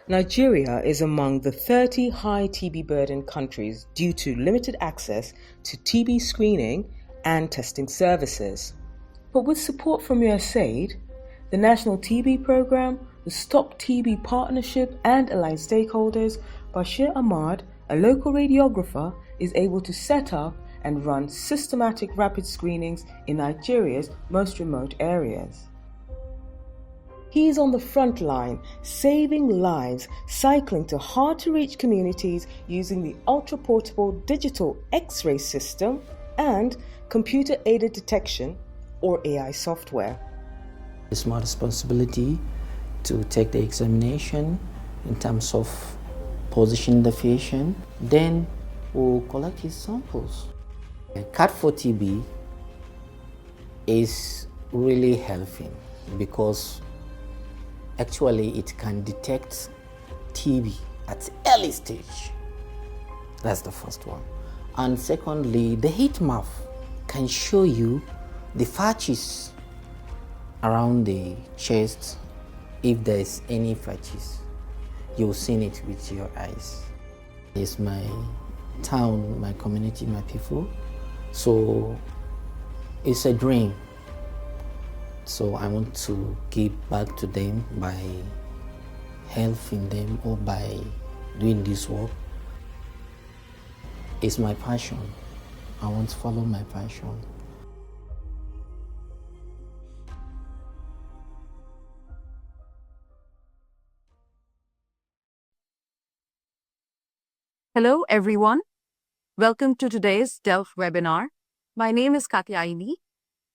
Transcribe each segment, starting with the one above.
Nigeria is among the 30 high TB burden countries due to limited access to TB screening and testing services. But with support from USAID, the National TB Programme, the Stop TB Partnership and aligned stakeholders, Bashir Ahmad, a local radiographer, is able to set up and run systematic rapid screenings in Nigeria's most remote areas. He is on the front line, saving lives, cycling to hard-to-reach communities using the ultraportable digital X-ray system and computer-aided detection, or AI software. It's my responsibility to take the examination in terms of positioning the patient. Then we'll collect his samples. CAT4TB is really helping because actually it can detect TB at early stage. That's the first one. And secondly, the heat map can show you the patches around the chest. If there is any patches, you'll see it with your eyes. It's my town, my community, my people. So it's a dream. So I want to give back to them by helping them or by doing this work. It's my passion. I want to follow my passion. Hello, everyone. Welcome to today's Delft webinar. My name is Katyayini,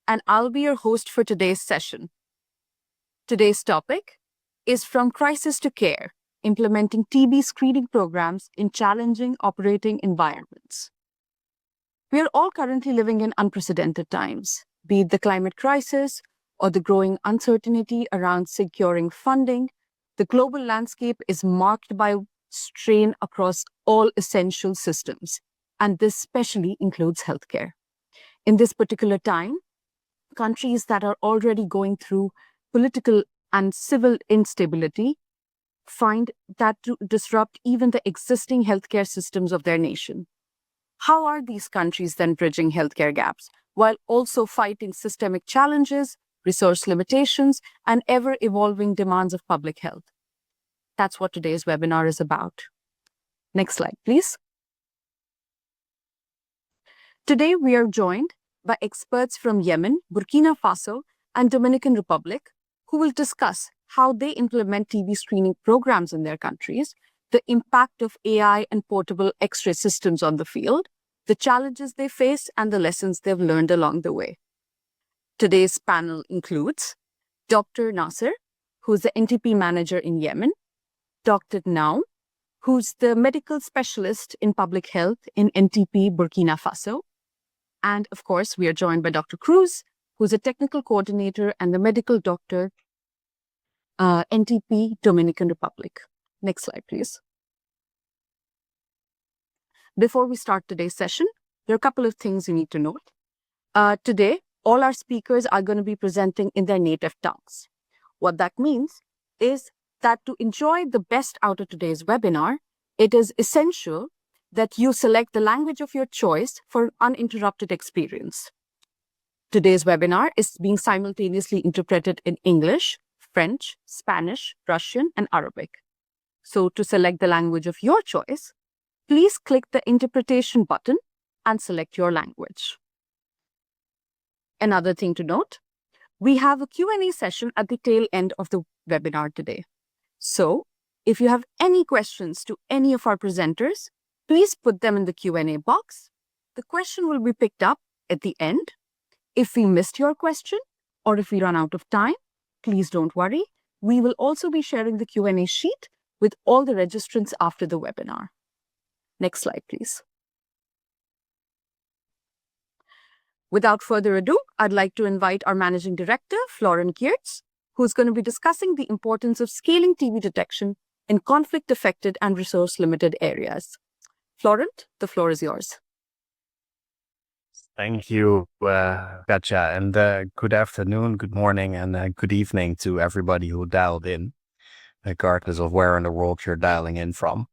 and I'll be your host for today's session. Today's topic is From Crisis to Care, Implementing TB Screening Programs in Challenging Operating Environments. We are all currently living in unprecedented times, be it the climate crisis or the growing uncertainty around securing funding. The global landscape is marked by strain across all essential systems, and this especially includes healthcare. In this particular time, countries that are already going through political and civil instability find that to disrupt even the existing healthcare systems of their nation. How are these countries then bridging healthcare gaps while also fighting systemic challenges, resource limitations, and ever-evolving demands of public health? That's what today's webinar is about. Next slide, please. Today, we are joined by experts from Yemen, Burkina Faso, and Dominican Republic, who will discuss how they implement TB screening programs in their countries, the impact of AI and portable X-ray systems on the field, the challenges they face, and the lessons they've learned along the way. Today's panel includes Dr. Nasser, who's the NTP manager in Yemen, Dr. Gnanou, who's the medical specialist in public health in NTP Burkina Faso. And of course, we are joined by Dr. Cruz, who's a technical coordinator and the medical doctor, NTP Dominican Republic. Next slide, please. Before we start today's session, there are a couple of things you need to note. Today, all our speakers are going to be presenting in their native tongues. What that means is that to enjoy the best out of today's webinar, it is essential that you select the language of your choice for an uninterrupted experience. Today's webinar is being simultaneously interpreted in English, French, Spanish, Russian, and Arabic. So to select the language of your choice, please click the interpretation button and select your language. Another thing to note, we have a Q&A session at the tail end of the webinar today. So if you have any questions to any of our presenters, please put them in the Q&A box. The question will be picked up at the end. If we missed your question or if we run out of time, please don't worry. We will also be sharing the Q&A sheet with all the registrants after the webinar. Next slide, please. Without further ado, I'd like to invite our Managing Director, Florent Geerts, who's going to be discussing the importance of scaling TB detection in conflict-affected and resource-limited areas. Florent, the floor is yours. Thank you, Katja, and good afternoon, good morning, and good evening to everybody who dialed in. regardless of where in the world you're dialing in from.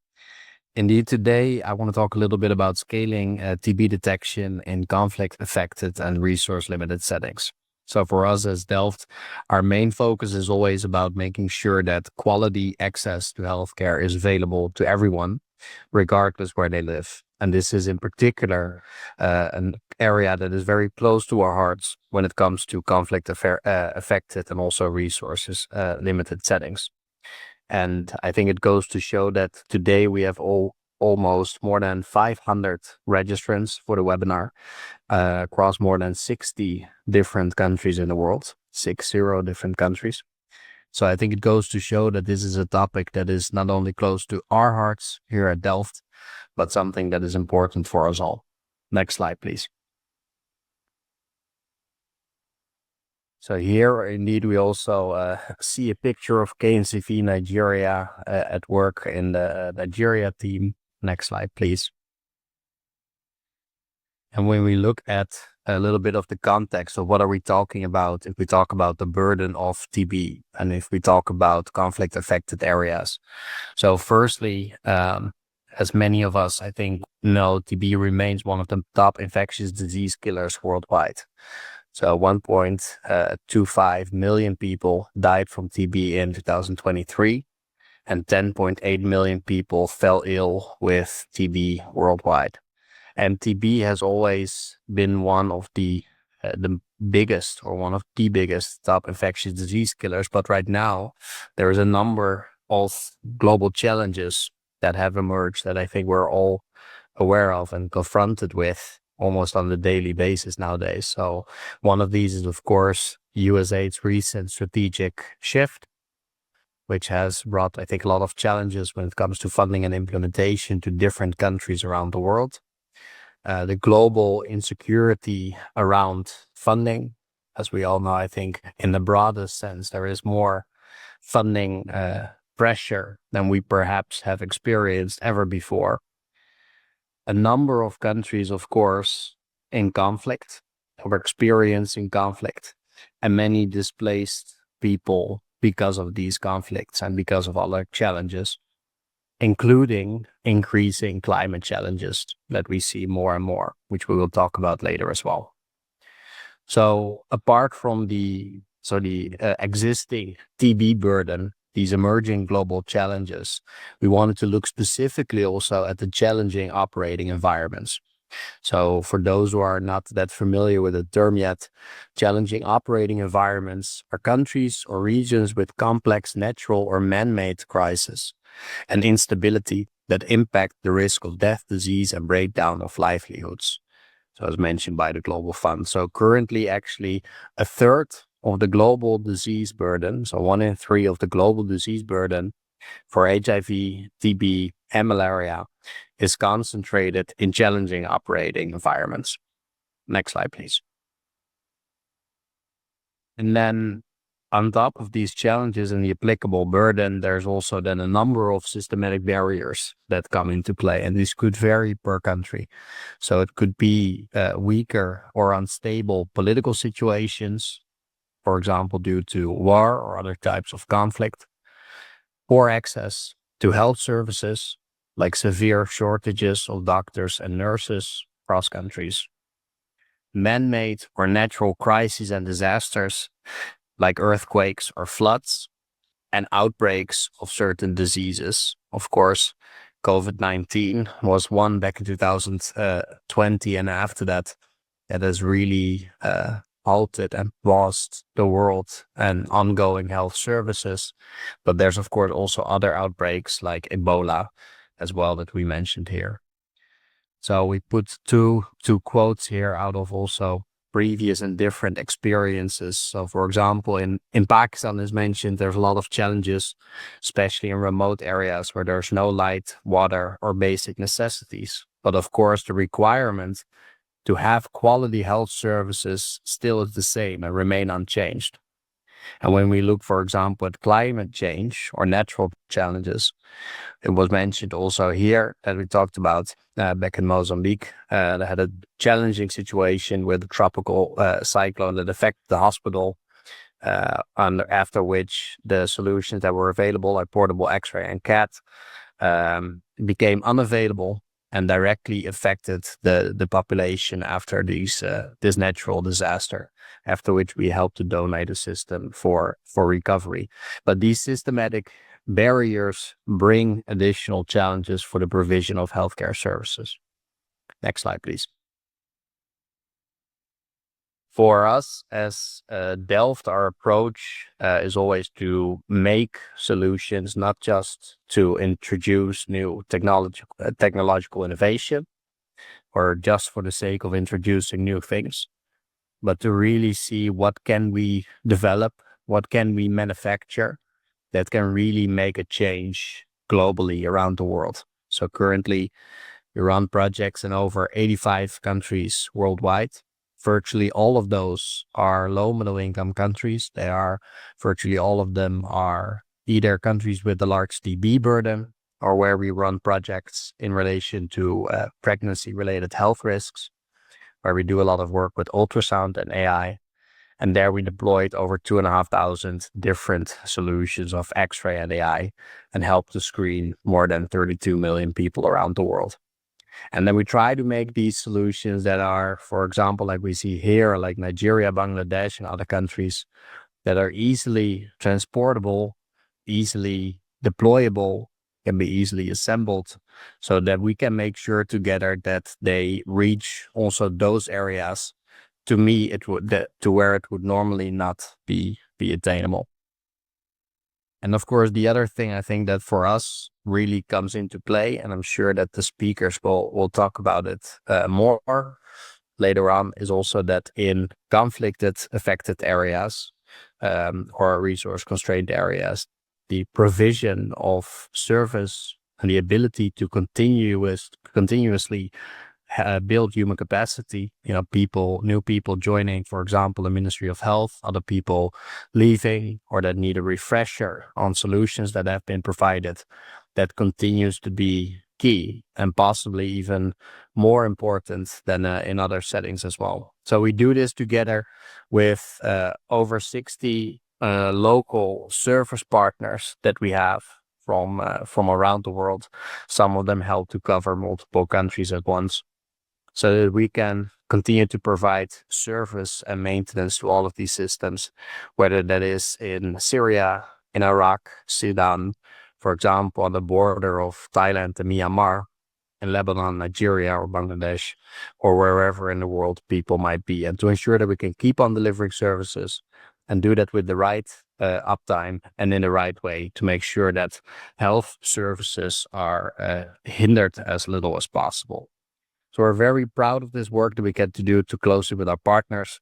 Indeed, today I want to talk a little bit about scaling TB detection in conflict-affected and resource-limited settings. So for us as Delft, our main focus is always about making sure that quality access to healthcare is available to everyone, regardless where they live. And this is in particular an area that is very close to our hearts when it comes to affected and also resources limited settings. And I think it goes to show that today we have almost more than 500 registrants for the webinar across more than 60 different countries in the world, 60 different countries. So I think it goes to show that this is a topic that is not only close to our hearts here at Delft, but something that is important for us all. Next slide, please. So here, indeed, we also see a picture of KNCV Nigeria at work in the Nigeria team. Next slide, please. And when we look at a little bit of the context of what are we talking about, if we talk about the burden of TB and if we talk about conflict-affected areas. So firstly, as many of us, I think, know, TB remains one of the top infectious disease killers worldwide. So 1.25 million people died from TB in 2023, and 10.8 million people fell ill with TB worldwide. And TB has always been one of the biggest or one of the biggest top infectious disease killers. But right now, there is a number of global challenges that have emerged that I think we're all aware of and confronted with almost on a daily basis nowadays. So one of these is, of course, USAID's recent strategic shift, which has brought, I think, a lot of challenges when it comes to funding and implementation to different countries around the world. The global insecurity around funding, as we all know, I think in the broadest sense, there is more funding pressure than we perhaps have experienced ever before. A number of countries, of course, in conflict or experiencing conflict, and many displaced people because of these conflicts and because of other challenges, including increasing climate challenges that we see more and more, which we will talk about later as well. So apart from the existing TB burden, these emerging global challenges, we wanted to look specifically also at the challenging operating environments. So for those who are not that familiar with the term yet, challenging operating environments are countries or regions with complex natural or man-made crises and instability that impact the risk of death, disease, and breakdown of livelihoods. So as mentioned by the Global Fund. So currently actually a third of the global disease burden, so 1 in 3 of the global disease burden for HIV, TB, and malaria is concentrated in challenging operating environments. Next slide, please. And then on top of these challenges and the applicable burden, there's also then a number of systematic barriers that come into play, and this could vary per country. So it could be weaker or unstable political situations, for example, due to war or other types of conflict, poor access to health services, like severe shortages of doctors and nurses across countries, man-made or natural crises and disasters, like earthquakes or floods, and outbreaks of certain diseases. Of course, COVID-19 was one back in 2020, and after that, that has really halted and paused the world and ongoing health services. But there's, of course, also other outbreaks like Ebola as well that we mentioned here. So we put two quotes here out of also previous and different experiences. So for example, in Pakistan, as mentioned, there's a lot of challenges, especially in remote areas where there's no light, water, or basic necessities. But of course, the requirement to have quality health services still is the same and remain unchanged. And when we look, for example, at climate change or natural challenges, it was mentioned also here that we talked about back in Mozambique. They had a challenging situation with a tropical cyclone that affected the hospital and after which the solutions that were available, like portable X-ray and CAT, became unavailable and directly affected the population after this natural disaster, after which we helped to donate a system for recovery. But these systematic barriers bring additional challenges for the provision of healthcare services. Next slide, please. For us as Delft, our approach is always to make solutions, not just to introduce new technological innovation or just for the sake of introducing new things, but to really see what can we develop, what can we manufacture that can really make a change globally around the world. So currently we run projects in over 85 countries worldwide. Virtually all of those are low middle income countries. Virtually all of them are either countries with a large TB burden or where we run projects in relation to pregnancy related health risks, where we do a lot of work with ultrasound and AI. And there we deployed over 2,500 different solutions of X-ray and AI and helped to screen more than 32 million people around the world. And then we try to make these solutions that are, for example, like we see here, like Nigeria, Bangladesh, and other countries, that are easily transportable, easily deployable, can be easily assembled, so that we can make sure together that they reach also those areas to where it would normally not be attainable. And of course, the other thing I think that for us really comes into play, and I'm sure that the speakers will talk about it more later on, is also that in conflicted affected areas or resource constrained areas, the provision of service and the ability to continuously build human capacity, new people joining, for example, the Ministry of Health, other people leaving or that need a refresher on solutions that have been provided, that continues to be key and possibly even more important than in other settings as well. So we do this together with over 60 local service partners that we have from around the world. Some of them help to cover multiple countries at once, so that we can continue to provide service and maintenance to all of these systems, whether that is in Syria, in Iraq, Sudan, for example, on the border of Thailand and Myanmar, in Lebanon, Nigeria, or Bangladesh, or wherever in the world people might be, and to ensure that we can keep on delivering services and do that with the right uptime and in the right way to make sure that health services are hindered as little as possible. So we're very proud of this work that we get to do to closely with our partners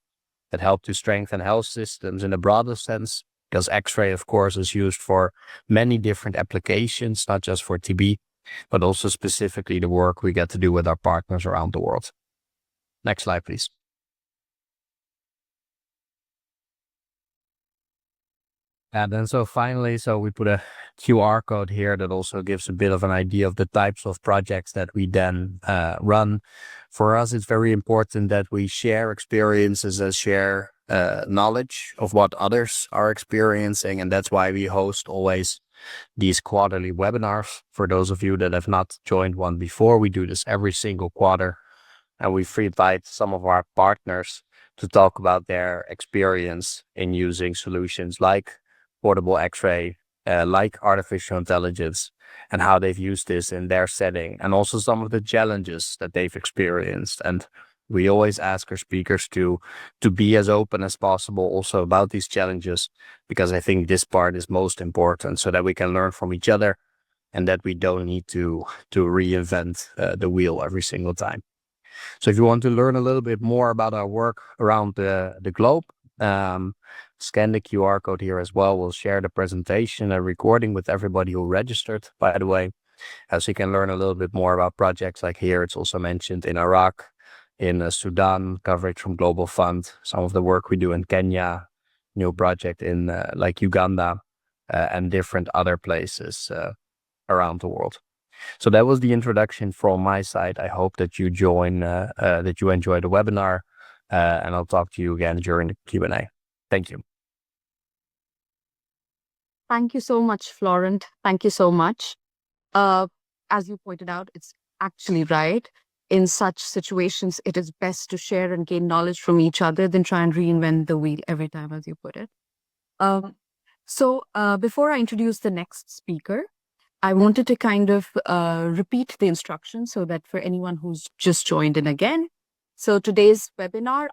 that help to strengthen health systems in a broader sense, because X-ray, of course, is used for many different applications, not just for TB, but also specifically the work we get to do with our partners around the world. Next slide, please. And then finally, we put a QR code here that also gives a bit of an idea of the types of projects that we then run. For us, it's very important that we share experiences and share knowledge of what others are experiencing. And that's why we host always these quarterly webinars. For those of you that have not joined one before, we do this every single quarter. And we invite some of our partners to talk about their experience in using solutions like portable X-ray, like artificial intelligence, and how they've used this in their setting, and also some of the challenges that they've experienced. And we always ask our speakers to be as open as possible also about these challenges, because I think this part is most important, so that we can learn from each other and that we don't need to reinvent the wheel every single time. So if you want to learn a little bit more about our work around the globe, scan the QR code here as well. We'll share the presentation and recording with everybody who registered, by the way, so you can learn a little bit more about projects like here. It's also mentioned in Iraq, in Sudan, coverage from Global Fund, some of the work we do in Kenya, new project in like Uganda, and different other places around the world. So that was the introduction from my side. I hope that you enjoy the webinar, and I'll talk to you again during the Q&A. Thank you. Thank you so much, Florent. Thank you so much. As you pointed out, it's actually right. In such situations, it is best to share and gain knowledge from each other than try and reinvent the wheel every time, as you put it. Before I introduce the next speaker, I wanted to kind of repeat the instructions so that for anyone who's just joined in again. So today's webinar,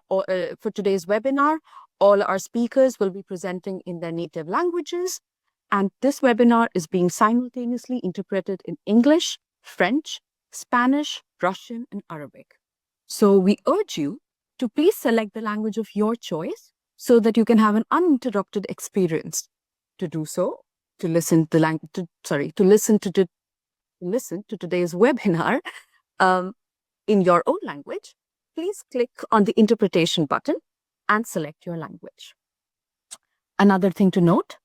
all our speakers will be presenting in their native languages. And this webinar is being simultaneously interpreted in English, French, Spanish, Russian, and Arabic. So we urge you to please select the language of your choice so that you can have an uninterrupted experience. To do so, to listen to today's webinar in your own language, please click on the interpretation button and select your language. Another thing to note,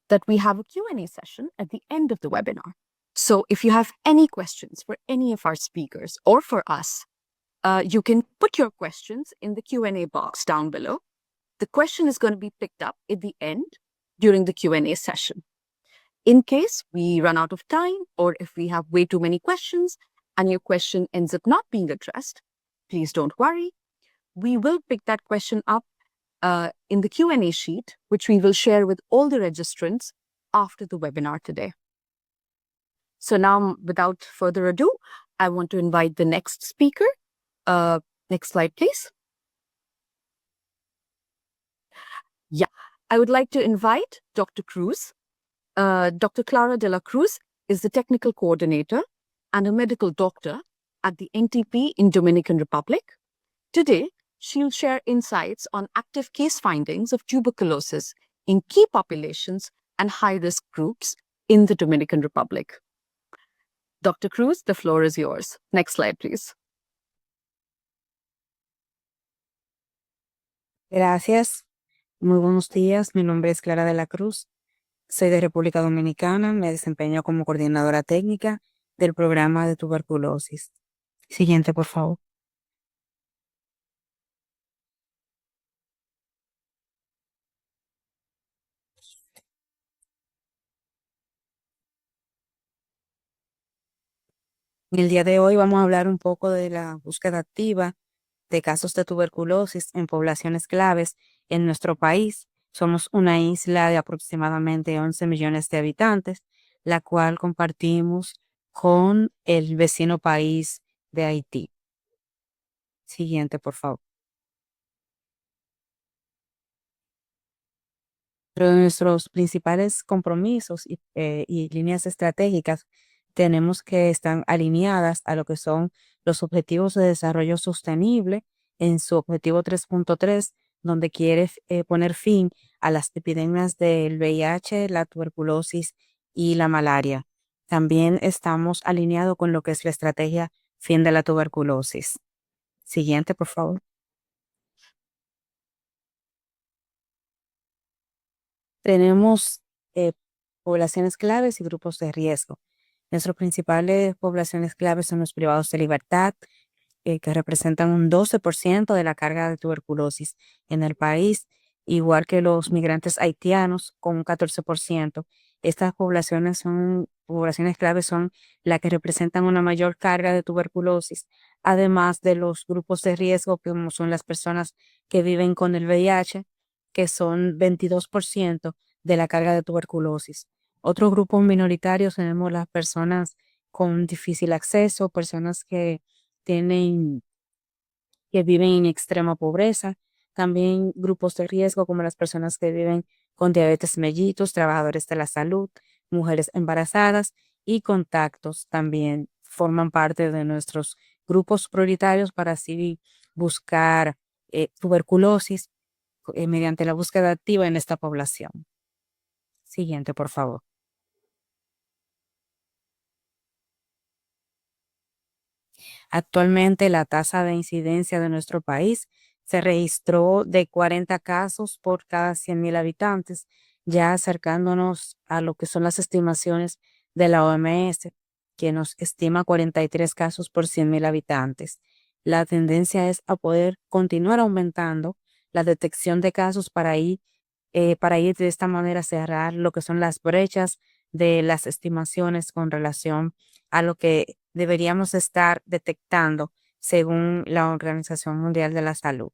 that we have a Q&A session at the end of the webinar. So if you have any questions for any of our speakers or for us, you can put your questions in the Q&A box down below. The question is going to be picked up at the end during the Q&A session. In case we run out of time or if we have way too many questions and your question ends up not being addressed, please don't worry. We will pick that question up in the Q&A sheet, which we will share with all the registrants after the webinar today. So now, without further ado, I want to invite the next speaker. Next slide, please. Yeah, I would like to invite Dr. Cruz. Dr. Clara de la Cruz is the technical coordinator and a medical doctor at the NTP in Dominican Republic. Today, she'll share insights on active case findings of tuberculosis in key populations and high-risk groups in the Dominican Republic. Dr. Cruz, the floor is yours. Next slide, please. Gracias. Muy buenos días. Mi nombre es Clara de la Cruz. Soy de República Dominicana. Me desempeño como coordinadora técnica del programa de tuberculosis. Siguiente, por favor. En el día de hoy vamos a hablar un poco de la búsqueda activa de casos de tuberculosis en poblaciones claves en nuestro país. Somos una isla de aproximadamente 11 millones de habitantes, la cual compartimos con el vecino país de Haití. Siguiente, por favor. Pero de nuestros principales compromisos y líneas estratégicas tenemos que estar alineadas a lo que son los objetivos de desarrollo sostenible en su objetivo 3.3, donde quiere poner fin a las epidemias del VIH, la tuberculosis y la malaria. También estamos alineados con lo que es la estrategia fin de la tuberculosis. Siguiente, por favor. Tenemos poblaciones claves y grupos de riesgo. Nuestras principales poblaciones claves son los privados de libertad, que representan un 12% de la carga de tuberculosis en el país, igual que los migrantes haitianos con un 14%. Estas poblaciones claves son las que representan una mayor carga de tuberculosis, además de los grupos de riesgo, como son las personas que viven con el VIH, que son 22% de la carga de tuberculosis. Otros grupos minoritarios tenemos las personas con difícil acceso, personas que viven en extrema pobreza, también grupos de riesgo como las personas que viven con diabetes mellitus, trabajadores de la salud, mujeres embarazadas y contactos también forman parte de nuestros grupos prioritarios para así buscar tuberculosis mediante la búsqueda activa en esta población. Siguiente, por favor. Actualmente la tasa de incidencia de nuestro país se registró de 40 casos por cada 100,000 habitantes, ya acercándonos a lo que son las estimaciones de la OMS, que nos estima 43 casos por 100,000 habitantes. La tendencia es a poder continuar aumentando la detección de casos para ir para ir de esta manera a cerrar lo que son las brechas de las estimaciones con relación a lo que deberíamos estar detectando según la Organización Mundial de la Salud.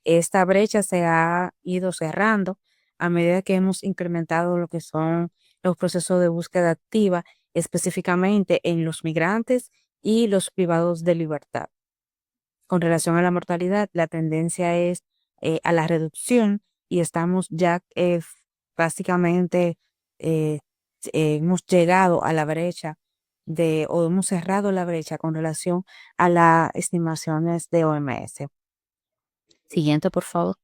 Esta brecha se ha ido cerrando a medida que hemos incrementado lo que son los procesos de búsqueda activa, específicamente en los migrantes y los privados de libertad. Con relación a la mortalidad, la tendencia es a la reducción y estamos ya básicamente hemos llegado a la brecha o hemos cerrado la brecha con relación a las estimaciones de OMS. Siguiente, por favor.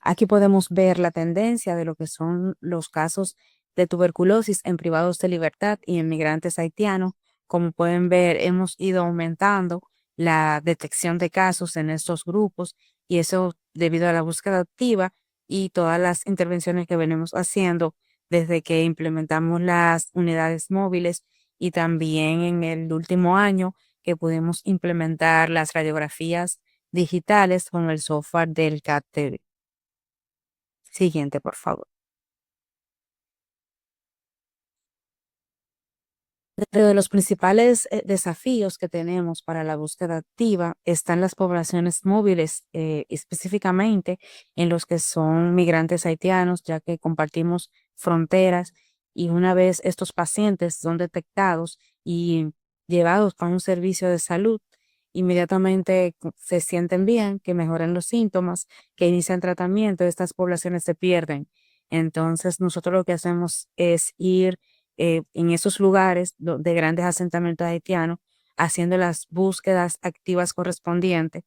Aquí podemos ver la tendencia de lo que son los casos de tuberculosis en privados de libertad y en migrantes haitianos. Como pueden ver, hemos ido aumentando la detección de casos en estos grupos y eso debido a la búsqueda activa y todas las intervenciones que venimos haciendo desde que implementamos las unidades móviles y también en el último año que pudimos implementar las radiografías digitales con el software del CAT-TV. Siguiente, por favor. Dentro de los principales desafíos que tenemos para la búsqueda activa están las poblaciones móviles, específicamente en los que son migrantes haitianos, ya que compartimos fronteras y una vez estos pacientes son detectados y llevados a un servicio de salud, inmediatamente se sienten bien, que mejoran los síntomas, que inician tratamiento, estas poblaciones se pierden. Entonces, nosotros lo que hacemos es ir en esos lugares de grandes asentamientos haitianos, haciendo las búsquedas activas correspondientes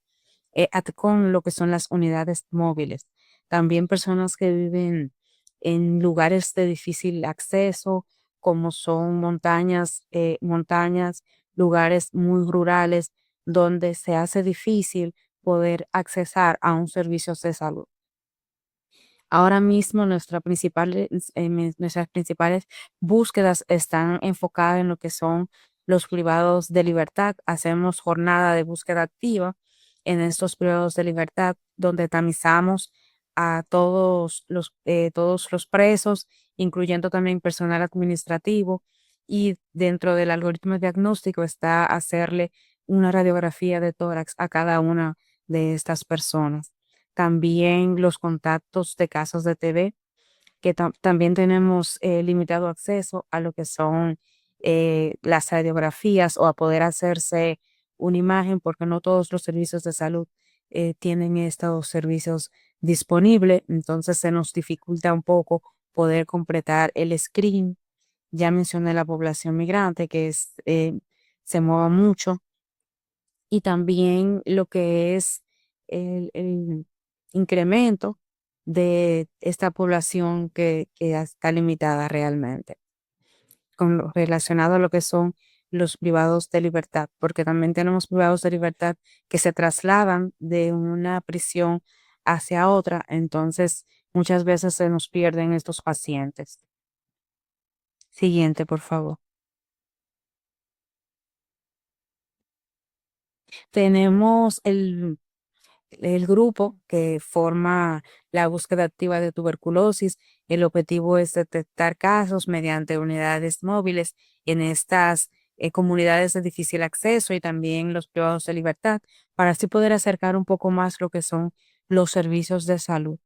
con lo que son las unidades móviles. También personas que viven en lugares de difícil acceso, como son montañas, lugares muy rurales, donde se hace difícil poder accesar a un servicio de salud. Ahora mismo nuestras principales búsquedas están enfocadas en lo que son los privados de libertad. Hacemos jornada de búsqueda activa en estos privados de libertad, donde tamizamos a todos los presos, incluyendo también personal administrativo. Y dentro del algoritmo diagnóstico está hacerle una radiografía de tórax a cada una de estas personas. También los contactos de casos de TB, que también tenemos limitado acceso a lo que son las radiografías o a poder hacerse una imagen, porque no todos los servicios de salud tienen estos servicios disponibles, entonces se nos dificulta un poco poder completar el screen. Ya mencioné la población migrante, se mueve mucho, y también lo que es el incremento de esta población que está limitada realmente, relacionado a lo que son los privados de libertad, porque también tenemos privados de libertad que se trasladan de una prisión hacia otra, entonces muchas veces se nos pierden estos pacientes. Siguiente, por favor. Tenemos el grupo que forma la búsqueda activa de tuberculosis. El objetivo es detectar casos mediante unidades móviles en estas comunidades de difícil acceso y también los privados de libertad, para así poder acercar un poco más lo que son los servicios de salud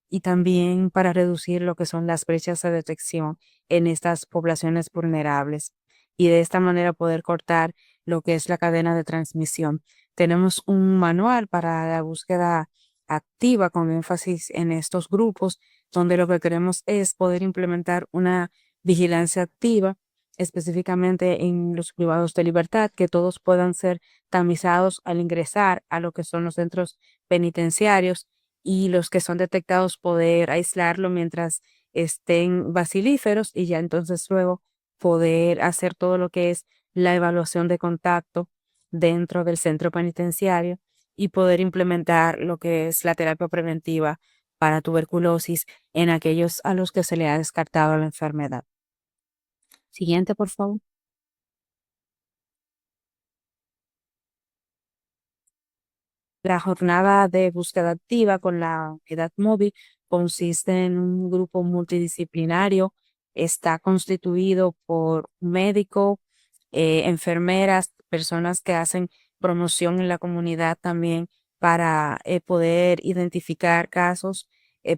y también para reducir lo que son las brechas de detección en estas poblaciones vulnerables y de esta manera poder cortar lo que es la cadena de transmisión. Tenemos un manual para la búsqueda activa con énfasis en estos grupos, donde lo que queremos es poder implementar una vigilancia activa, específicamente en los privados de libertad, que todos puedan ser tamizados al ingresar a lo que son los centros penitenciarios y los que son detectados poder aislarlo mientras estén bacilíferos y ya entonces luego poder hacer todo lo que es la evaluación de contacto dentro del centro penitenciario y poder implementar lo que es la terapia preventiva para tuberculosis en aquellos a los que se le ha descartado la enfermedad. Siguiente, por favor. La jornada de búsqueda activa con la unidad móvil consiste en un grupo multidisciplinario. Está constituido por un médico, enfermeras, personas que hacen promoción en la comunidad también para poder identificar casos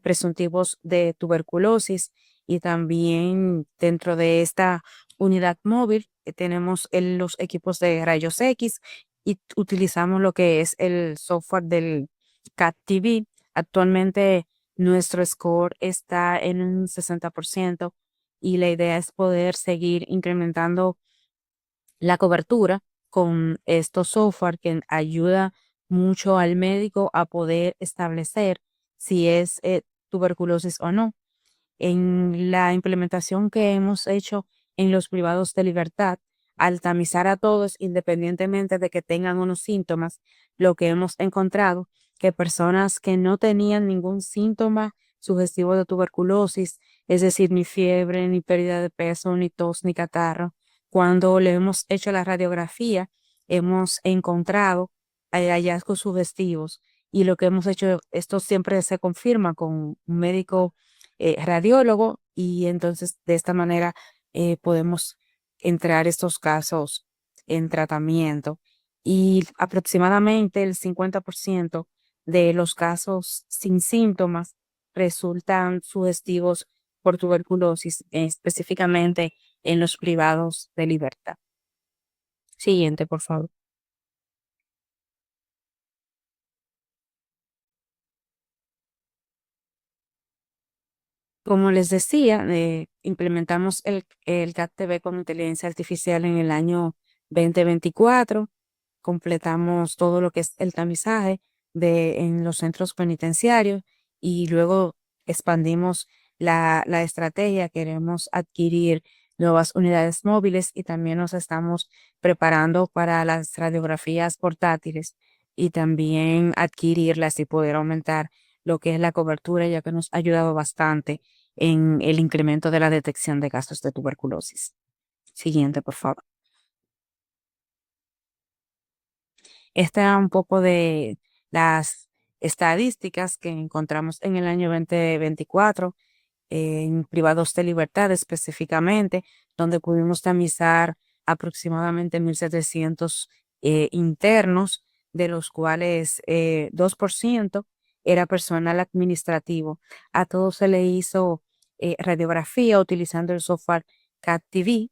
presuntivos de tuberculosis. Y también dentro de esta unidad móvil tenemos los equipos de rayos X y utilizamos lo que es el software del CAT-TV. Actualmente nuestro score está en un 60% y la idea es poder seguir incrementando la cobertura con estos software que ayuda mucho al médico a poder establecer si es tuberculosis o no. En la implementación que hemos hecho en los privados de libertad, al tamizar a todos independientemente de que tengan unos síntomas, lo que hemos encontrado que personas que no tenían ningún síntoma sugestivo de tuberculosis, es decir, ni fiebre, ni pérdida de peso, ni tos, ni catarro, cuando le hemos hecho la radiografía, hemos encontrado hallazgos sugestivos y lo que hemos hecho, esto siempre se confirma con un médico radiólogo y entonces de esta manera podemos entrar estos casos en tratamiento y aproximadamente el 50% de los casos sin síntomas resultan sugestivos por tuberculosis, específicamente en los privados de libertad. Siguiente, por favor. Como les decía, implementamos el CAT-TV con inteligencia artificial en el año 2024. Completamos todo lo que es el tamizaje en los centros penitenciarios y luego expandimos la estrategia. Queremos adquirir nuevas unidades móviles y también nos estamos preparando para las radiografías portátiles y también adquirirlas y poder aumentar lo que es la cobertura, ya que nos ha ayudado bastante en el incremento de la detección de casos de tuberculosis. Siguiente, por favor. Esta es un poco de las estadísticas que encontramos en el año 2024 en privados de libertad específicamente, donde pudimos tamizar aproximadamente 1.700 internos, de los cuales 2% era personal administrativo. A todos se le hizo radiografía utilizando el software CAT-TV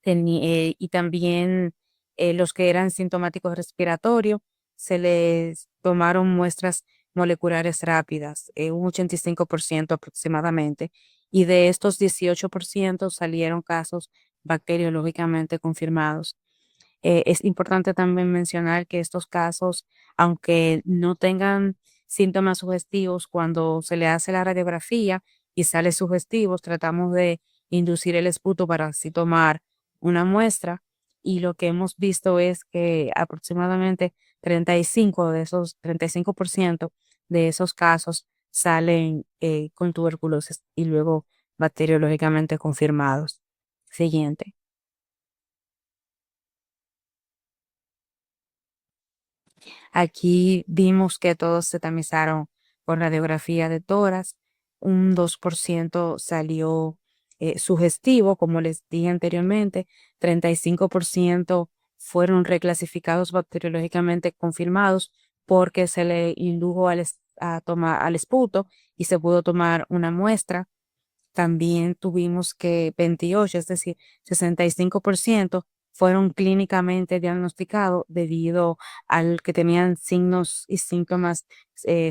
y también los que eran sintomáticos respiratorios, se les tomaron muestras moleculares rápidas, un 85% aproximadamente, y de estos 18% salieron casos bacteriológicamente confirmados. Es importante también mencionar que estos casos, aunque no tengan síntomas sugestivos, cuando se le hace la radiografía y sale sugestivos, tratamos de inducir el esputo para así tomar una muestra y lo que hemos visto es que aproximadamente 35% de esos casos salen con tuberculosis y luego bacteriológicamente confirmados. Siguiente. Aquí vimos que todos se tamizaron con radiografía de tórax, un 2% salió sugestivo, como les dije anteriormente, 35% fueron reclasificados bacteriológicamente confirmados porque se le indujo a tomar al esputo y se pudo tomar una muestra. También tuvimos que 28, es decir, 65% fueron clínicamente diagnosticados debido al que tenían signos y síntomas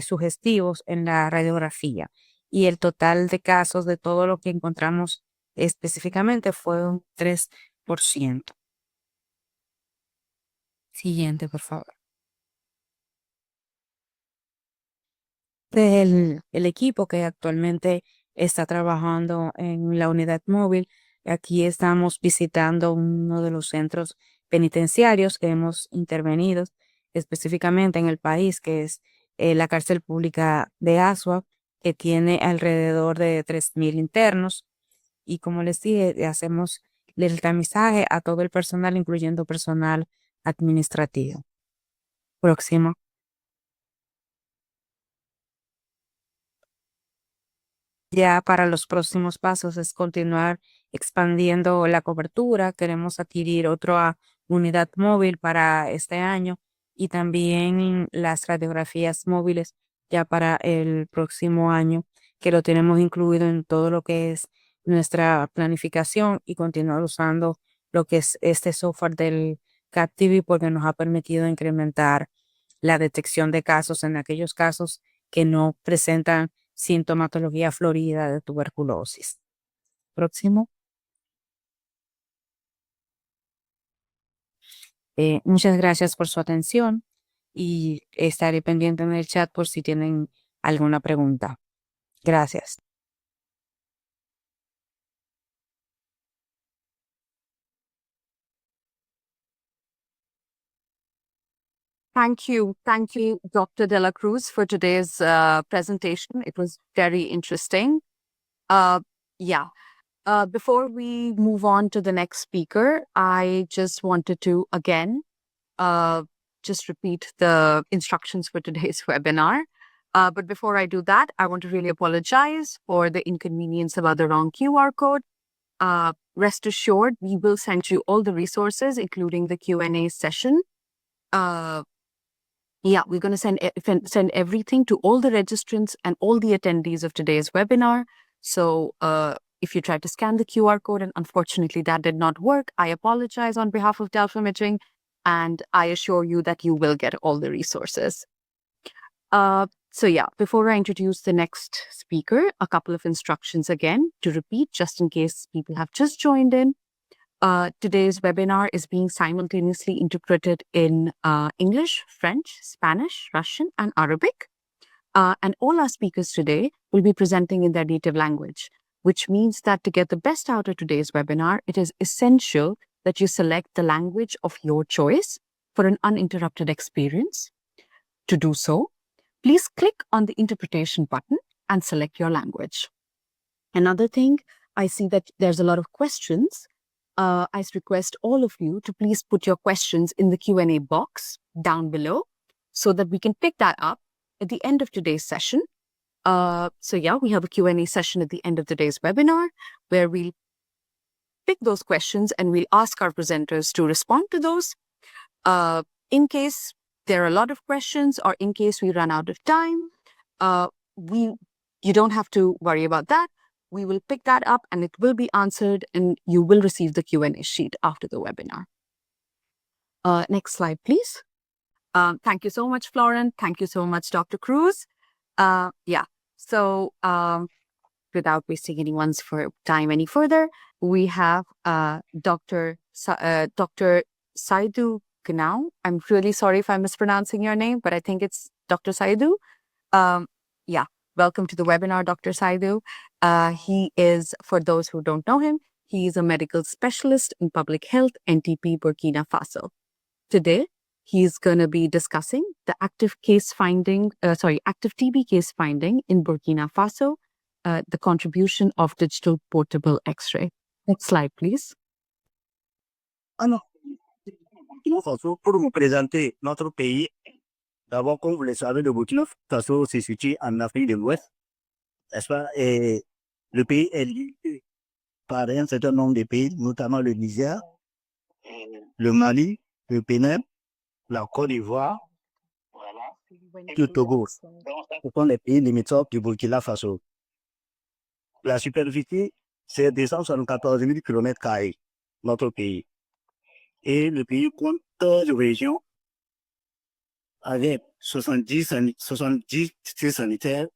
sugestivos en la radiografía. Y el total de casos de todo lo que encontramos específicamente fue un 3%. Siguiente, por favor. El equipo que actualmente está trabajando en la unidad móvil. Aquí estamos visitando uno de los centros penitenciarios que hemos intervenido específicamente en el país, que es la cárcel pública de Asua, que tiene alrededor de 3.000 internos. Y como les dije, hacemos el tamizaje a todo el personal, incluyendo personal administrativo. Próximo. Ya para los próximos pasos es continuar expandiendo la cobertura. Queremos adquirir otra unidad móvil para este año y también las radiografías móviles ya para el próximo año, que lo tenemos incluido en todo lo que es nuestra planificación y continuar usando lo que es este software del CAP-TV porque nos ha permitido incrementar la detección de casos en aquellos casos que no presentan sintomatología florida de tuberculosis. Próximo. Muchas gracias por su atención y estaré pendiente en el chat por si tienen alguna pregunta. Gracias. Thank you. Thank you, Dr. De La Cruz, for today's presentation. It was very interesting. Yeah. Before we move on to the next speaker, I just wanted to again just repeat the instructions for today's webinar. But before I do that, I want to really apologize for the inconvenience about the wrong QR code. Rest assured, we will send you all the resources, including the Q&A session. Yeah, we're going to send everything to all the registrants and all the attendees of today's webinar. So if you tried to scan the QR code and unfortunately that did not work, I apologize on behalf of Delft Imaging, and I assure you that you will get all the resources. So yeah, before I introduce the next speaker, a couple of instructions again to repeat, just in case people have just joined in. Today's webinar is being simultaneously interpreted in English, French, Spanish, Russian, and Arabic. And all our speakers today will be presenting in their native language, which means that to get the best out of today's webinar, it is essential that you select the language of your choice for an uninterrupted experience. To do so, please click on the interpretation button and select your language. Another thing, I see that there's a lot of questions. I request all of you to please put your questions in the Q&A box down below so that we can pick that up at the end of today's session. So yeah, we have a Q&A session at the end of today's webinar where we'll pick those questions and we'll ask our presenters to respond to those. In case there are a lot of questions or in case we run out of time, you don't have to worry about that. We will pick that up and it will be answered and you will receive the Q&A sheet after the webinar. Next slide, please. Thank you so much, Florent. Thank you so much, Dr. Cruz. Yeah, so without wasting anyone's time any further, we have Dr. Saidou Gnanou. I'm really sorry if I'm mispronouncing your name, but I think it's Dr. Saidou. Yeah. Welcome to the webinar, Dr. Saidou. He is, for those who don't know him, he is a medical specialist in public health, NTP, Burkina Faso. Today, he's going to be discussing the active TB case finding in Burkina Faso, the contribution of digital portable X-ray. Next slide, please. Alors, Burkina Faso, pour vous présenter notre pays, d'abord, comme vous le savez, le Burkina Faso se situe en Afrique de l'Ouest, n'est-ce pas? Et le pays est lié par un certain nombre de pays, notamment le Niger, le Mali, le Bénin, la Côte d'Ivoire, et le Togo. Ce sont les pays limitrophes du Burkina Faso. La superficie, c'est 274 000 km², notre pays. Et le pays compte 13 régions avec 70 districts sanitaires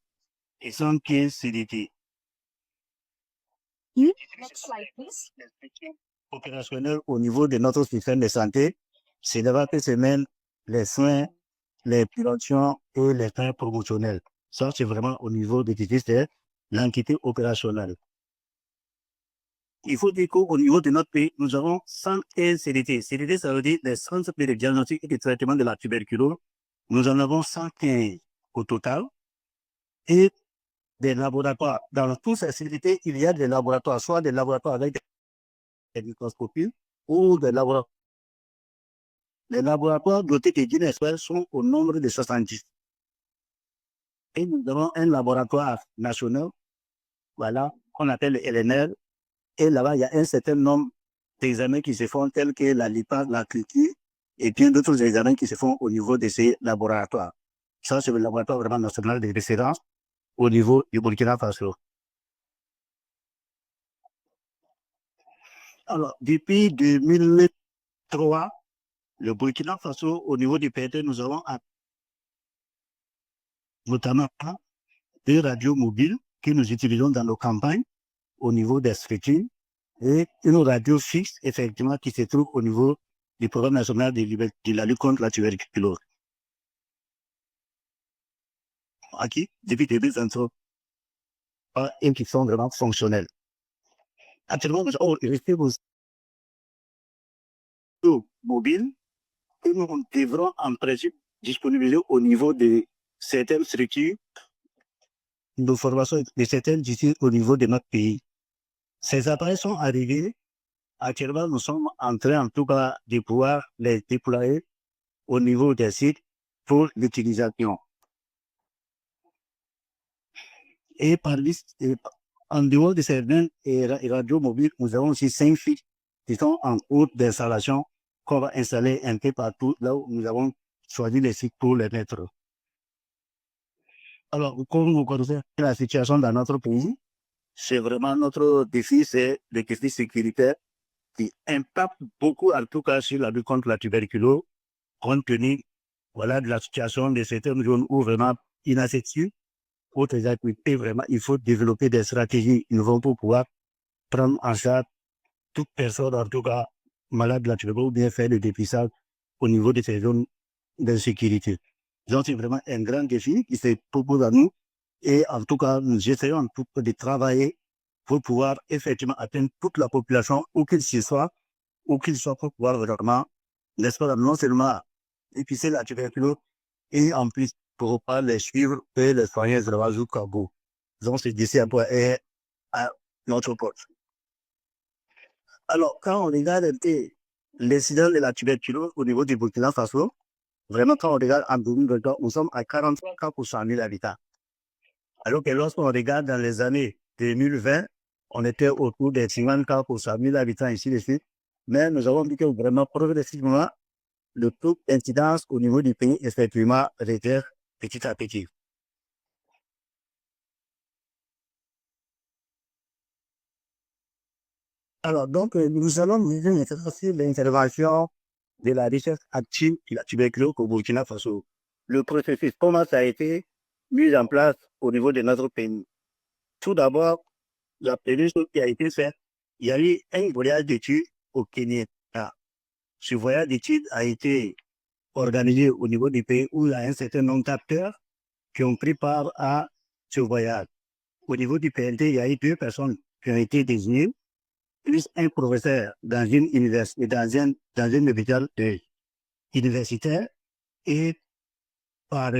et 115 CDT. Opérationnel au niveau de notre système de santé, c'est d'abord que se mêlent les soins, les préventions et les soins promotionnels. Ça, c'est vraiment au niveau de l'entité opérationnelle. Il faut dire qu'au niveau de notre pays, nous avons 115 CDT. CDT, ça veut dire les centres de diagnostic et de traitement de la tuberculose. Nous en avons 115 au total. Et des laboratoires. Dans tous ces CDT, il y a des laboratoires, soit des laboratoires avec des microscopies ou des laboratoires. Les laboratoires dotés de DINESPER sont au nombre de 70. Et nous avons un laboratoire national voilà, qu'on appelle le LNL. Et là-bas, il y a un certain nombre d'examens qui se font tels que la lipase, la culture, et bien d'autres examens qui se font au niveau de ces laboratoires. Ça, c'est le laboratoire vraiment national de référence au niveau du Burkina Faso. Alors, depuis 2003, le Burkina Faso, au niveau du PNT, nous avons notamment des radios mobiles que nous utilisons dans nos campagnes au niveau des scrutins et une radio fixe, effectivement, qui se trouve au niveau du programme national de la lutte contre la tuberculose. Qui, depuis 2023, et qui sont vraiment fonctionnels. Actuellement, nous avons resté aux mobiles que nous devrons en principe disponibiliser au niveau de certaines structures de formation de certaines disciplines au niveau de notre pays. Ces appareils sont arrivés. Actuellement, nous sommes en train, en tout cas, de pouvoir les déployer au niveau des sites pour l'utilisation. Et en dehors de ces radios mobiles, nous avons aussi 5 sites qui sont en cours d'installation qu'on va installer un peu partout là où nous avons choisi les sites pour les mettre. Alors, comme vous connaissez la situation dans notre pays, c'est vraiment notre défi, c'est les questions sécuritaires qui impactent beaucoup, en tout cas, sur la lutte contre la tuberculose, compte tenu voilà, de la situation de certaines zones où vraiment inaccessibles. Autres activités, vraiment, il faut développer des stratégies innovantes pour pouvoir prendre en charge toute personne, en tout cas, malade de la tuberculose, ou bien faire le dépistage au niveau de ces zones d'insécurité. Donc, c'est vraiment un grand défi qui se propose à nous. Et en tout cas, nous essayons en tout cas de travailler pour pouvoir effectivement atteindre toute la population, où qu'il soit, pour pouvoir vraiment, n'est-ce pas, non seulement épicer la tuberculose, et en plus, pour pas les suivre et les soigner jusqu'à bout. Donc, c'est d'ici à notre porte. Alors, quand on regarde l'incidence de la tuberculose au niveau du Burkina Faso, vraiment, quand on regarde en 2023, nous sommes à 43 cas pour 100 000 habitants. Alors que lorsqu'on regarde dans les années 2020, on était autour des 50 cas pour 100 000 habitants ici, ici. Mais nous avons vu que vraiment, progressivement, le taux d'incidence au niveau du pays, effectivement, réduit petit à petit. Alors, donc, nous allons nous intéresser sur l'intervention de la recherche active de la tuberculose au Burkina Faso. Le processus, comment ça a été mis en place au niveau de notre pays. Tout d'abord, la première chose qui a été faite, il y a eu un voyage d'études au Kenya. Ce voyage d'études a été organisé au niveau du pays où il y a un certain nombre d'acteurs qui ont pris part à ce voyage. Au niveau du PNT, il y a eu 2 personnes qui ont été désignées, plus un professeur dans une université, dans un hôpital universitaire, et par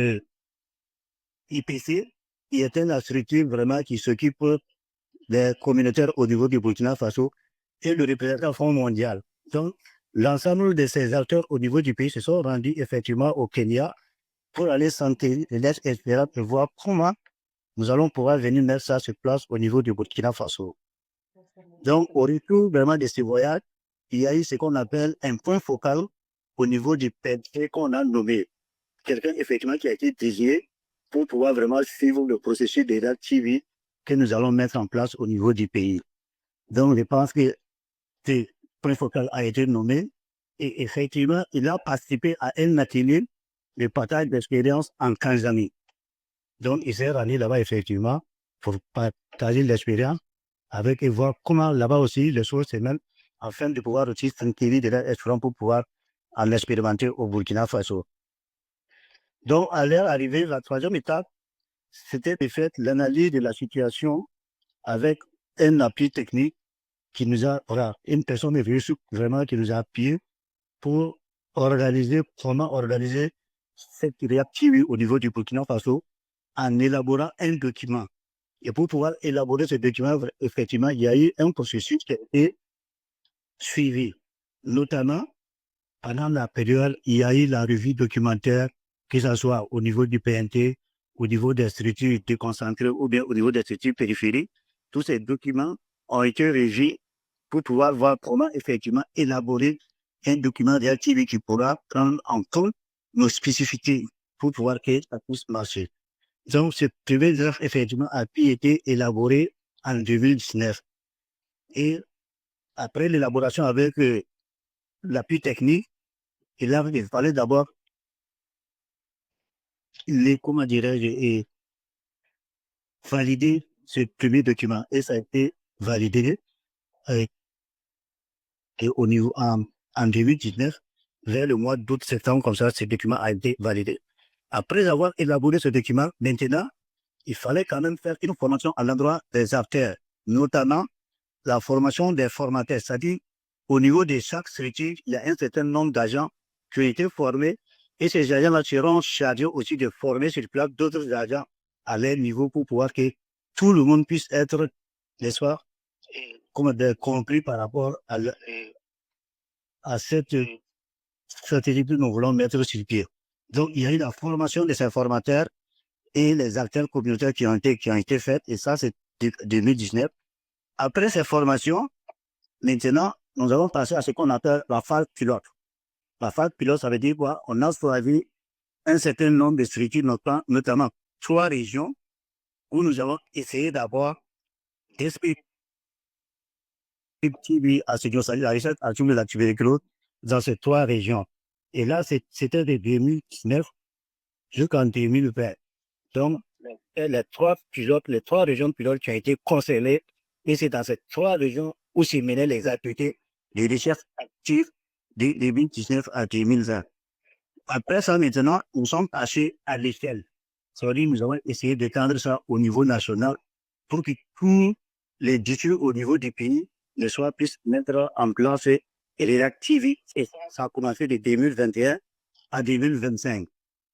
IPC, qui est une structure vraiment qui s'occupe des communautaires au niveau du Burkina Faso, et le représentant Fonds mondial. Donc, l'ensemble de ces acteurs au niveau du pays se sont rendus effectivement au Kenya pour aller s'enterrer et laisser espérer de voir comment nous allons pouvoir venir mettre ça sur place au niveau du Burkina Faso. Donc, au retour vraiment de ce voyage, il y a eu ce qu'on appelle un point focal au niveau du PNT qu'on a nommé. Quelqu'un, effectivement, qui a été désigné pour pouvoir vraiment suivre le processus de la TB que nous allons mettre en place au niveau du pays. Donc, je pense que ce point focal a été nommé et effectivement, il a participé à un atelier de partage d'expérience en Tanzanie. Donc, il s'est rendu là-bas, effectivement, pour partager l'expérience avec et voir comment là-bas aussi les choses se mènent afin de pouvoir aussi s'inquiéter de l'expérience pour pouvoir en expérimenter au Burkina Faso. Donc, à l'heure arrivée, la troisième étape, c'était de faire l'analyse de la situation avec un appui technique qui nous a, voilà, une personne est venue vraiment qui nous a appuyé pour comment organiser cette réactivité au niveau du Burkina Faso en élaborant un document. Et pour pouvoir élaborer ce document, effectivement, il y a eu un processus qui a été suivi. Notamment, pendant la période, il y a eu la revue documentaire, que ce soit au niveau du PNT, au niveau des structures déconcentrées ou bien au niveau des structures périphériques, tous ces documents ont été régis pour pouvoir voir comment effectivement élaborer un document de TB qui pourra prendre en compte nos spécificités pour pouvoir que ça puisse marcher. Donc, ce premier draft, effectivement, a pu être élaboré en 2019. Et après l'élaboration avec l'appui technique, il fallait d'abord valider ce premier document. Et ça a été validé et au niveau en 2019, vers le mois d'août-septembre, comme ça, ce document a été validé. Après avoir élaboré ce document, maintenant, il fallait quand même faire une formation à l'endroit des acteurs, notamment la formation des formateurs. C'est-à-dire, au niveau de chaque structure, il y a un certain nombre d'agents qui ont été formés et ces agents-là seront chargés aussi de former sur place d'autres agents à leur niveau pour pouvoir que tout le monde puisse être, n'est-ce pas, compris par rapport à cette stratégie que nous voulons mettre sur pied. Donc, il y a eu la formation des informateurs et les acteurs communautaires qui ont été faites, et ça, c'est 2019. Après ces formations, maintenant, nous avons passé à ce qu'on appelle la phase pilote. La phase pilote, ça veut dire quoi? On a choisi un certain nombre de structures, notamment 3 régions, où nous avons essayé d'abord d'expliquer à ce que la recherche de la tuberculose dans ces 3 régions. Et là, c'était de 2019 jusqu'en 2020. Donc, les 3 régions pilotes qui ont été concernées, et c'est dans ces 3 régions où s'est mené les activités de recherche actives de 2019 à 2020. Après ça, maintenant, nous sommes passés à l'échelle. C'est-à-dire, nous avons essayé d'étendre ça au niveau national pour que tous les districts au niveau du pays ne soient plus mettre en place et réactiver. Et ça a commencé de 2021 à 2025.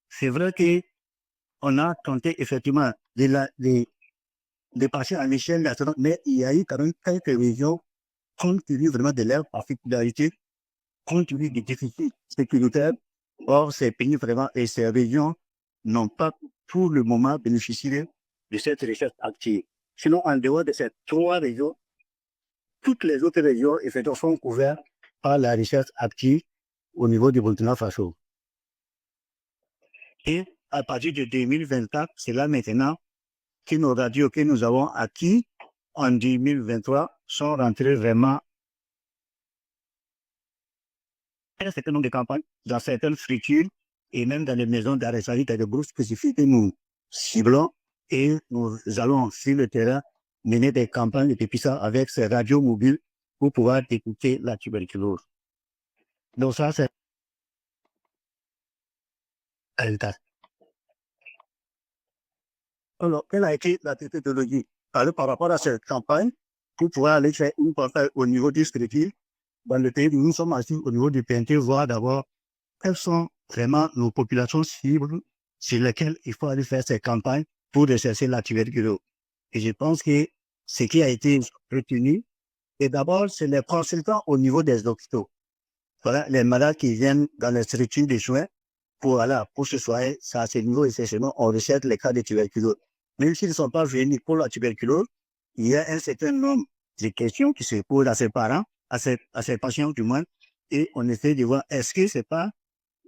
C'est vrai qu'on a tenté effectivement de passer à l'échelle nationale, mais il y a eu quand même quelques régions, compte tenu vraiment de leur particularité, compte tenu des déficits sécuritaires. Or, ces pays vraiment et ces régions n'ont pas pour le moment bénéficié de cette recherche active. Sinon, en dehors de ces 3 régions, toutes les autres régions effectivement sont couvertes par la recherche active au niveau du Burkina Faso. Et à partir de 2024, c'est là maintenant que nos radios que nous avons acquis en 2023 sont rentrés vraiment un certain nombre de campagnes dans certaines structures et même dans les maisons d'arrêt. Il y a des groupes spécifiques que nous ciblons et nous allons sur le terrain mener des campagnes de dépistage avec ces radios mobiles pour pouvoir détecter la tuberculose. Donc ça, c'est un tas. Alors, quelle a été la méthodologie? Alors, par rapport à cette campagne, pour pouvoir aller faire une campagne au niveau du structure, dans le pays où nous sommes assis au niveau du PNT, voir d'abord quelles sont vraiment nos populations cibles sur lesquelles il faut aller faire ces campagnes pour rechercher la tuberculose. Et je pense que ce qui a été retenu, et d'abord, c'est les consultants au niveau des hôpitaux. Voilà, les malades qui viennent dans les structures de soins pour se soigner, ça, à ce niveau, essentiellement, on recherche les cas de tuberculose. Même s'ils ne sont pas venus pour la tuberculose, il y a un certain nombre de questions qui se posent à ces parents, à ces patients du moins, et on essaie de voir est-ce que c'est pas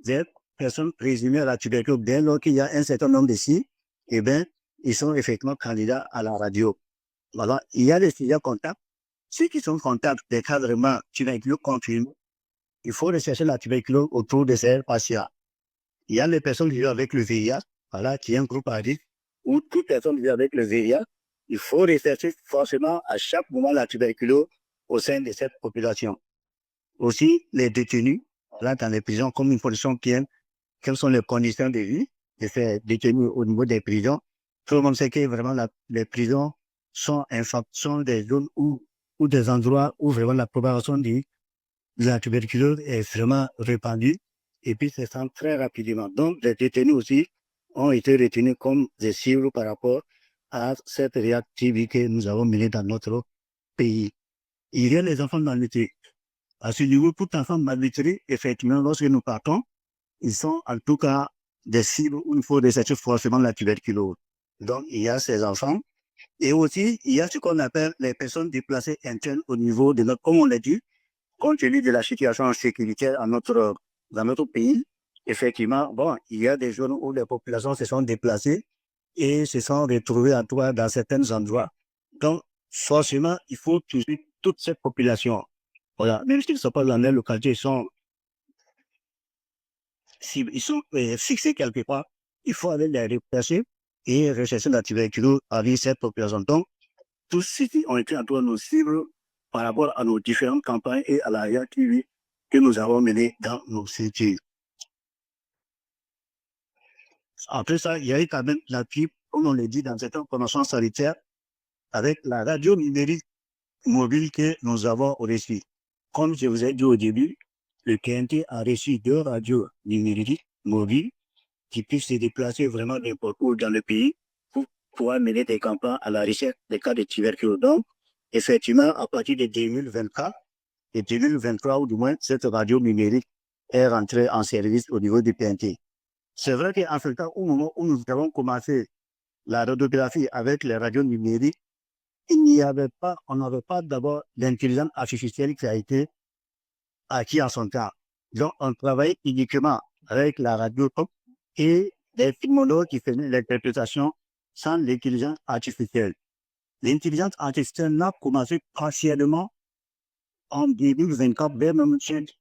des personnes présumées à la tuberculose. Dès lors qu'il y a un certain nombre de signes, eh bien, ils sont effectivement candidats à la radio. Voilà, il y a des sujets contacts. Ceux qui sont contacts des cas vraiment tuberculose confirmés, il faut rechercher la tuberculose autour de ces patients. Il y a les personnes qui vivent avec le VIH, voilà, qui est un groupe à risque, ou toute personne qui vit avec le VIH, il faut rechercher forcément à chaque moment la tuberculose au sein de cette population. Aussi, les détenus, là, dans les prisons, comme une position quelles sont les conditions de vie de ces détenus au niveau des prisons. Tout le monde sait que vraiment les prisons sont des zones ou des endroits où vraiment la propagation de la tuberculose est vraiment répandue et puis se sent très rapidement. Donc, les détenus aussi ont été retenus comme des cibles par rapport à cette réactivité que nous avons menée dans notre pays. Il y a les enfants malnutris. À ce niveau, tout enfant malnutri, effectivement, lorsque nous partons, ils sont en tout cas des cibles où il faut rechercher forcément la tuberculose. Donc, il y a ces enfants Et aussi, il y a ce qu'on appelle les personnes déplacées internes au niveau de notre, comme on l'a dit, compte tenu de la situation sécuritaire dans notre pays. Effectivement, bon, il y a des zones où les populations se sont déplacées et se sont retrouvées en tout cas dans certains endroits. Donc, forcément, il faut toucher toute cette population. Voilà, même s'ils ne sont pas dans la localité, ils sont fixés quelque part. Il faut aller les replacer et rechercher la tuberculose avec cette population. Donc, tous ceux ont été en train de nous suivre par rapport à nos différentes campagnes et à la réactivité que nous avons menées dans nos cités. Après ça, il y a eu quand même l'appui, comme on l'a dit, dans certaines formations sanitaires avec la radio numérique mobile que nous avons reçue. Comme je vous ai dit au début, le TNT a reçu 2 radios numériques mobiles qui puissent se déplacer vraiment n'importe où dans le pays pour pouvoir mener des campagnes à la recherche des cas de tuberculose. Donc, effectivement, à partir de 2024 et 2023, ou du moins, cette radio numérique est rentrée en service au niveau du PNT. C'est vrai qu'en ce temps, au moment où nous avons commencé la radiographie avec les radios numériques, on n'avait pas d'abord l'intelligence artificielle qui a été acquis en son temps. Donc, on travaillait uniquement avec la radio et des filmologues qui faisaient l'interprétation sans l'intelligence artificielle. L'intelligence artificielle n'a commencé partiellement en 2024, même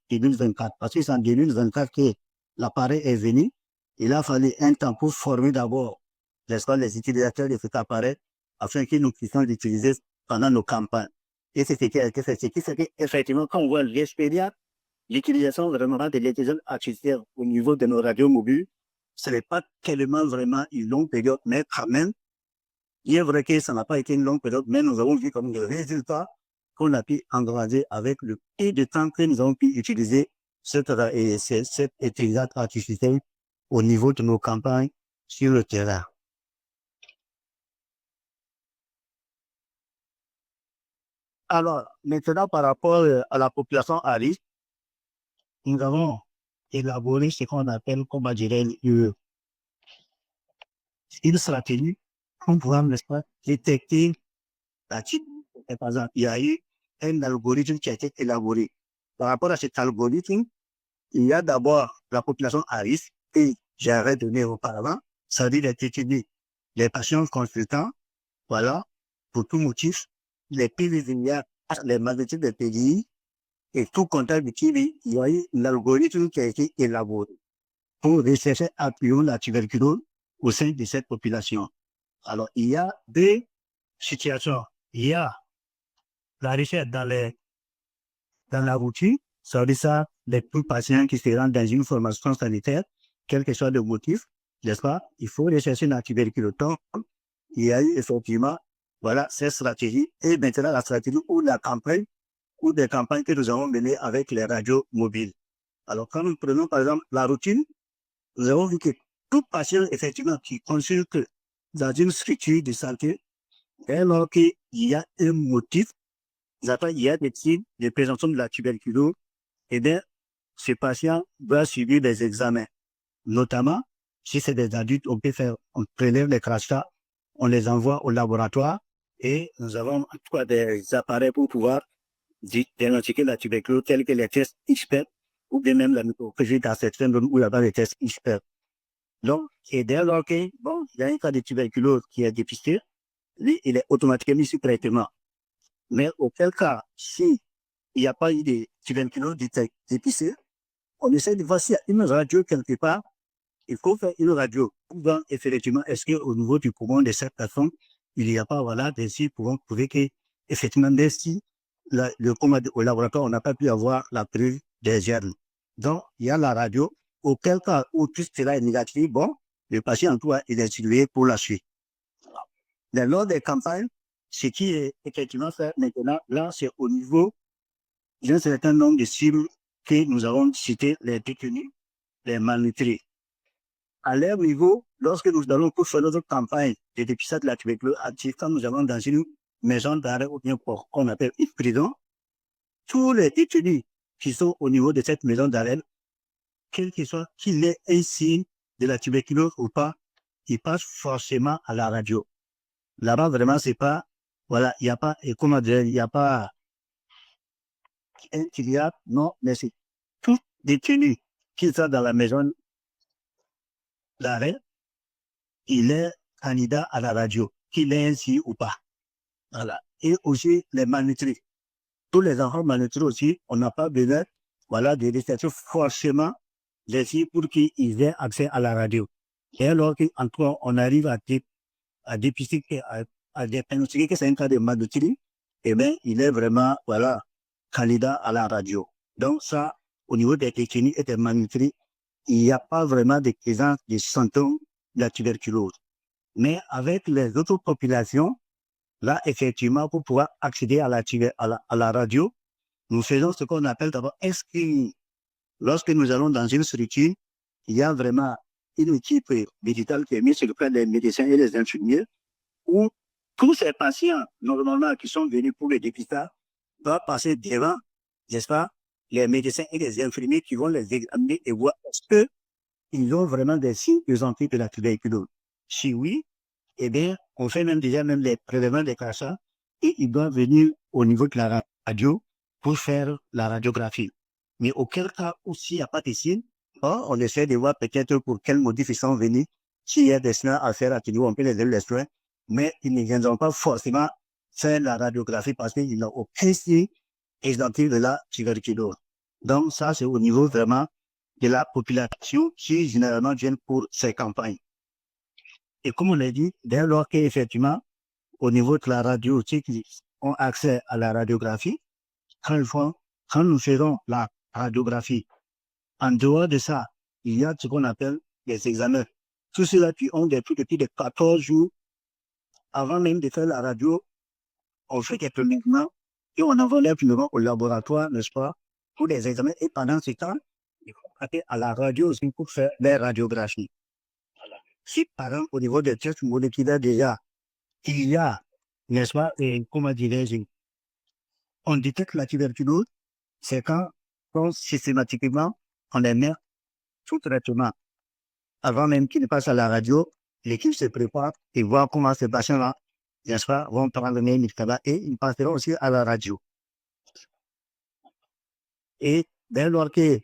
2024, parce que c'est en 2024 que l'appareil est venu. Il a fallu un temps pour former d'abord les utilisateurs de cet appareil afin que nous puissions l'utiliser pendant nos campagnes. Et c'est ce qui fait qu'effectivement, quand on voit l'expérience, l'utilisation vraiment de l'intelligence artificielle au niveau de nos radios mobiles, ce n'est pas tellement vraiment une longue période, mais quand même, il est vrai que ça n'a pas été une longue période, mais nous avons vu comme le résultat qu'on a pu engranger avec le peu de temps que nous avons pu utiliser cette intelligence artificielle au niveau de nos campagnes sur le terrain. Alors, maintenant, par rapport à la population à risque, nous avons élaboré ce qu'on appelle, comment dirais-je, une stratégie pour pouvoir, n'est-ce pas, détecter la type. Par exemple, il y a eu un algorithme qui a été élaboré. Par rapport à cet algorithme, il y a d'abord la population à risque et j'avais donné auparavant, ça veut dire d'étudier les patients consultants, voilà, pour tout motif, les PV, les magnitudes des PDI et tout contact de TB, il y a eu l'algorithme qui a été élaboré pour rechercher appuyant la tuberculose au sein de cette population. Alors, il y a deux situations. Il y a la recherche dans la routine, ça veut dire ça, les patients qui se rendent dans une formation sanitaire, quel que soit le motif, n'est-ce pas, il faut rechercher la tuberculose. Donc, il y a eu effectivement, voilà, cette stratégie. Et maintenant, la stratégie ou la campagne, ou des campagnes que nous avons menées avec les radios mobiles. Alors, quand nous prenons, par exemple, la routine, nous avons vu que tout patient, effectivement, qui consulte dans une structure de santé, alors qu'il y a un motif, il y a des signes de présentation de la tuberculose, eh bien, ce patient doit subir des examens. Notamment, si c'est des adultes, on prélève les crachats, on les envoie au laboratoire et nous avons en tout cas des appareils pour pouvoir diagnostiquer la tuberculose, tels que les tests ISPER ou bien même la microbiologie dans certaines zones où il y a des tests ISPER. Donc, et dès lors que, bon, il y a un cas de tuberculose qui est dépisté, lui, il est automatiquement mis sous traitement. Mais auquel cas, si il n'y a pas eu de tuberculose dépisté, on essaie de voir s'il y a une radio quelque part. Il faut faire une radio pour voir effectivement est-ce qu'au niveau du poumon de cette personne, il n'y a pas, voilà, des signes pouvant prouver que, effectivement, même si au laboratoire, on n'a pas pu avoir la preuve des germes. Donc, il y a la radio. Auquel cas où tout cela est négatif, bon, le patient, en tout cas, il est suivi pour la suite. Mais lors des campagnes, ce qui est effectivement fait maintenant, là, c'est au niveau d'un certain nombre de cibles que nous avons cité, les détenus, les malnutris. À leur niveau, lorsque nous allons pour faire notre campagne de dépistage de la tuberculose active, quand nous allons dans une maison d'arrêt ou bien qu'on appelle une prison, tous les détenus qui sont au niveau de cette maison d'arrêt, quel que soit qu'il ait un signe de la tuberculose ou pas, ils passent forcément à la radio. Là-bas, vraiment, c'est pas, voilà, il n'y a pas, et comment dire, il n'y a pas un filiale, non, mais c'est tout détenu qui soit dans la maison d'arrêt, il est candidat à la radio, qu'il est ainsi ou pas. Voilà. Et aussi les malnutris. Tous les enfants malnutris aussi, on n'a pas besoin, voilà, de rechercher forcément les filles pour qu'ils aient accès à la radio. Et alors qu'encore on arrive à dépister, à diagnostiquer que c'est un cas de malnutrie, eh bien, il est vraiment, voilà, candidat à la radio. Donc ça, au niveau des détenus et des malnutris, il n'y a pas vraiment de présence de symptômes de la tuberculose. Mais avec les autres populations, là, effectivement, pour pouvoir accéder à la radio, nous faisons ce qu'on appelle d'abord un screening. Lorsque nous allons dans une structure, il y a vraiment une équipe médicale qui est mise sur le plan des médecins et des infirmiers, où tous ces patients, normalement, qui sont venus pour le dépistage, doivent passer devant, n'est-ce pas, les médecins et les infirmiers qui vont les examiner et voir est-ce qu'ils ont vraiment des signes présentés de la tuberculose. Si oui, eh bien, on fait même déjà même les prélèvements des cassants et ils doivent venir au niveau de la radio pour faire la radiographie. Mais auquel cas aussi, il n'y a pas de signes, on essaie de voir peut-être pour quel motif ils sont venus. S'il y a des soins à faire à Téléo, on peut les donner les soins, mais ils ne viendront pas forcément faire la radiographie parce qu'ils n'ont aucun signe identique de la tuberculose. Donc ça, c'est au niveau vraiment de la population qui généralement viennent pour ces campagnes. Et comme on l'a dit, dès lors qu'effectivement, au niveau de la radio, ceux qui ont accès à la radiographie, quand nous faisons la radiographie, en dehors de ça, il y a ce qu'on appelle des examens. Tous ceux-là qui ont des plus petits de 14 jours, avant même de faire la radio, on fait des prélèvements et on envoie les prélèvements au laboratoire, n'est-ce pas, pour les examens. Et pendant ce temps, il faut passer à la radio aussi pour faire les radiographies. Voilà. Si par exemple, au niveau des tests moléculaires déjà, il y a, n'est-ce pas, et comment dirais-je, on détecte la tuberculose, c'est quand systématiquement on les met sous traitement. Avant même qu'ils passent à la radio, l'équipe se prépare et voit comment ces patients-là, n'est-ce pas, vont prendre les médicaments et ils passeront aussi à la radio. Et dès lors que,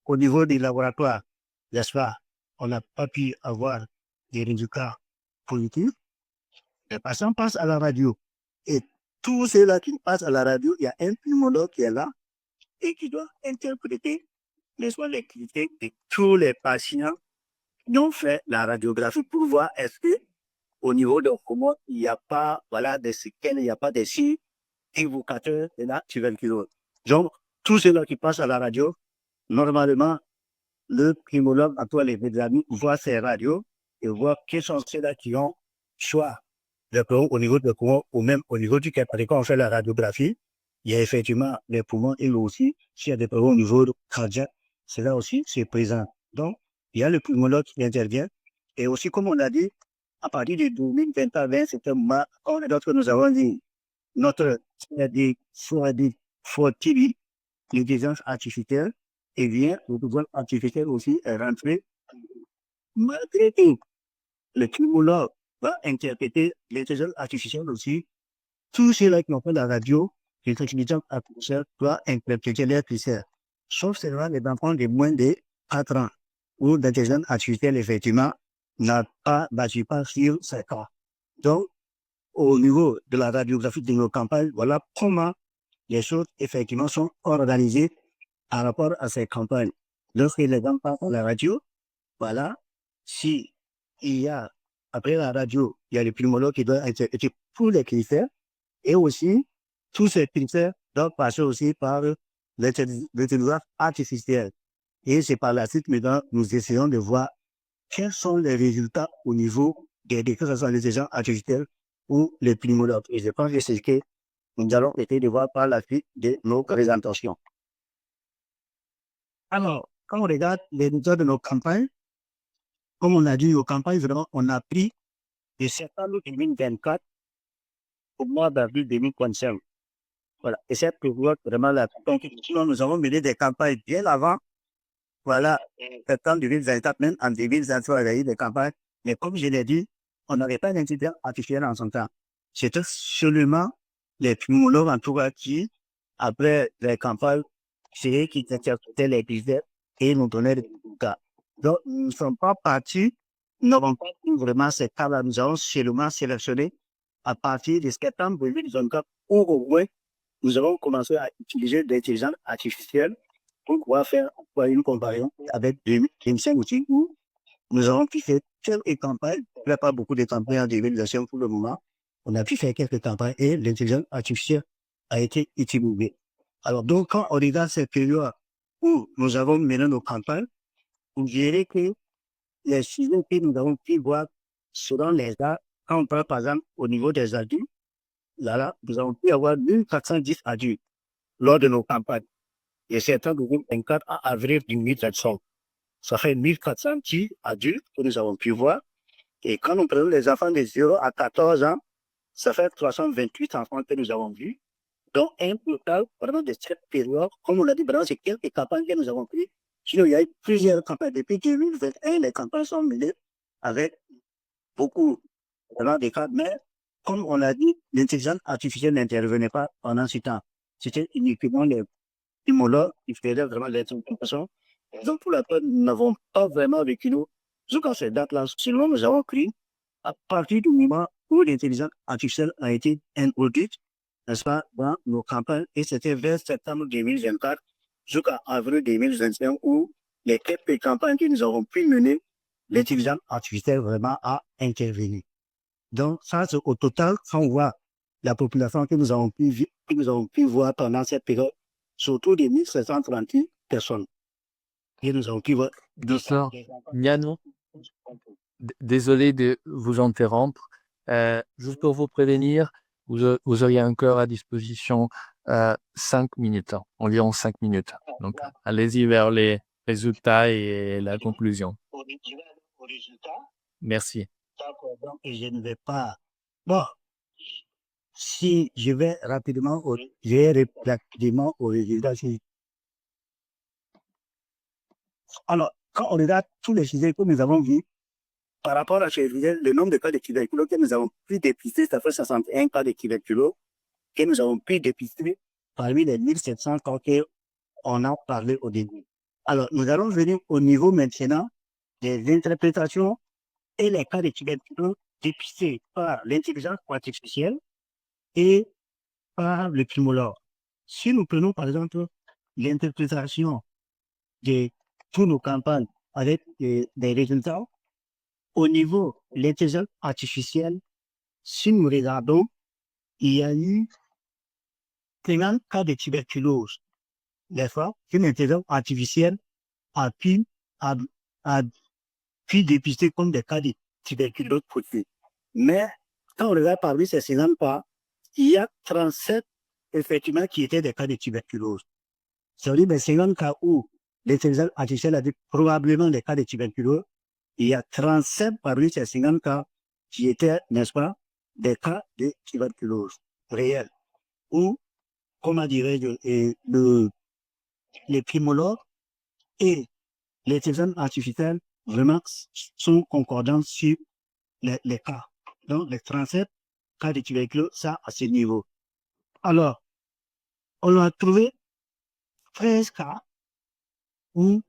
au niveau des laboratoires, n'est-ce pas, on n'a pas pu avoir des résultats positifs, les patients passent à la radio. Et tous ceux-là qui passent à la radio, il y a un pneumologue qui est là et qui doit interpréter les critiques de tous les patients qui ont fait la radiographie pour voir est-ce que au niveau de comment il n'y a pas, voilà, de séquelles, il n'y a pas de signes évocateurs de la tuberculose. Donc, tous ceux-là qui passent à la radio, normalement, le pneumologue, à toi les amis, voit ces radios et voit quels sont ceux-là qui ont soit le poumon au niveau de poumon ou même au niveau du cœur. Parce que quand on fait la radiographie, il y a effectivement les poumons et aussi, s'il y a des poumons au niveau cardiaque, cela aussi, c'est présent. Donc, il y a le pneumologue qui intervient. Et aussi, comme on l'a dit, à partir de 2020, c'est un mois, lorsque nous avons dit notre for TB, l'intelligence artificielle, et bien, l'intelligence artificielle aussi est rentrée. Malgré tout, le pneumologue va interpréter l'intelligence artificielle aussi. Tous ceux-là qui ont fait la radio, l'intelligence artificielle doit interpréter les critères. Sauf seulement les enfants de moins de 4 ans, où l'intelligence artificielle, effectivement, n'a pas bâti pas sur 5 ans. Donc, au niveau de la radiographie de nos campagnes, voilà comment les choses, effectivement, sont organisées par rapport à ces campagnes. Lorsque les gens passent à la radio, voilà, si il y a, après la radio, il y a le pneumologue qui doit interpréter tous les critères et aussi, tous ces critères doivent passer aussi par l'intelligence artificielle. Et c'est par la suite, maintenant, nous essayons de voir quels sont les résultats au niveau des déclarations des agents artificiels ou les pneumologues. Et je pense que c'est ce que nous allons essayer de voir par la suite de nos présentations. Alors, quand on regarde les résultats de nos campagnes, comme on a dit aux campagnes, vraiment, on a pris de septembre 2024 au mois d'avril 2025. Voilà. Et cette période, vraiment, là, donc, nous avons mené des campagnes bien avant. Voilà, septembre 2024, même en 2023, il y a eu des campagnes. Mais comme je l'ai dit, on n'avait pas d'intelligence artificielle en son temps. C'était seulement les pneumologues, en tout cas, qui, après les campagnes, c'est qui interprétaient les critères et nous donnaient des résultats. Donc, nous ne sommes pas partis, nous n'avons pas pris vraiment ces cas-là. Nous avons seulement sélectionné à partir de septembre 2024, au moins, nous avons commencé à utiliser l'intelligence artificielle pour pouvoir faire une comparaison avec 2025 aussi, où nous avons pu faire quelques campagnes. Il n'y a pas beaucoup de campagnes en dévalisation pour le moment. On a pu faire quelques campagnes et l'intelligence artificielle a été utilisée. Alors, donc, quand on regarde cette période où nous avons mené nos campagnes, vous verrez que les sujets que nous avons pu voir selon les âges, quand on parle par exemple au niveau des adultes, là, nous avons pu avoir 1410 adultes lors de nos campagnes. Et c'est en 2024 à avril 2027. Ça fait 1410 adultes que nous avons pu voir. Et quand nous prenons les enfants de 0 à 14 ans, ça fait 328 enfants que nous avons vus. Donc, un total, vraiment de cette période, comme on l'a dit, c'est quelques campagnes que nous avons prises. Sinon, il y a eu plusieurs campagnes. Depuis 2021, les campagnes sont menées avec beaucoup de cas. Mais, comme on l'a dit, l'intelligence artificielle n'intervenait pas pendant ce temps. C'était uniquement les immunologues qui faisaient vraiment l'interprétation. Donc, pour la part, nous n'avons pas vraiment vécu nous. Jusqu'à cette date-là, sinon, nous avons pris à partir du moment où l'intelligence artificielle a été introduite, n'est-ce pas, dans nos campagnes, et c'était vers septembre 2024 jusqu'à avril 2021 où les quelques campagnes que nous avons pu mener, l'intelligence artificielle vraiment a intervenu. Donc, ça, c'est au total, quand on voit la population que nous avons pu voir pendant cette période, surtout des 1738 personnes. Et nous avons pu voir. Docteur Gnanou, désolé de vous interrompre. Juste pour vous prévenir, vous auriez encore à disposition 5 minutes, environ 5 minutes. Donc, allez-y vers les résultats et la conclusion. Merci. D'accord, donc je ne vais pas. Bon, si je vais rapidement au résultat. Alors, quand on regarde tous les sujets que nous avons vus, par rapport à ces sujets, le nombre de cas de tuberculose que nous avons pu dépister, ça fait 61 cas de tuberculose que nous avons pu dépister parmi les 1700 cas qu'on a parlé au début. Alors, nous allons venir au niveau maintenant des interprétations et les cas de tuberculose dépistés par l'intelligence artificielle et par le pneumologue. Si nous prenons par exemple l'interprétation de toutes nos campagnes avec des résultats, au niveau de l'intelligence artificielle, si nous regardons, il y a eu 50 cas de tuberculose. Des fois, une intelligence artificielle a pu dépister comme des cas de tuberculose possibles. Mais quand on regarde parmi ces 50 cas, il y a 37 effectivement qui étaient des cas de tuberculose. C'est-à-dire les 50 cas où l'intelligence artificielle a dit probablement des cas de tuberculose, il y a 37 parmi ces 50 cas qui étaient, n'est-ce pas, des cas de tuberculose réels. Ou, comment dirais-je, les pneumologues et l'intelligence artificielle vraiment sont concordants sur les cas. Donc, les 37 cas de tuberculose, ça, à ce niveau. Alors, on a trouvé 13 cas où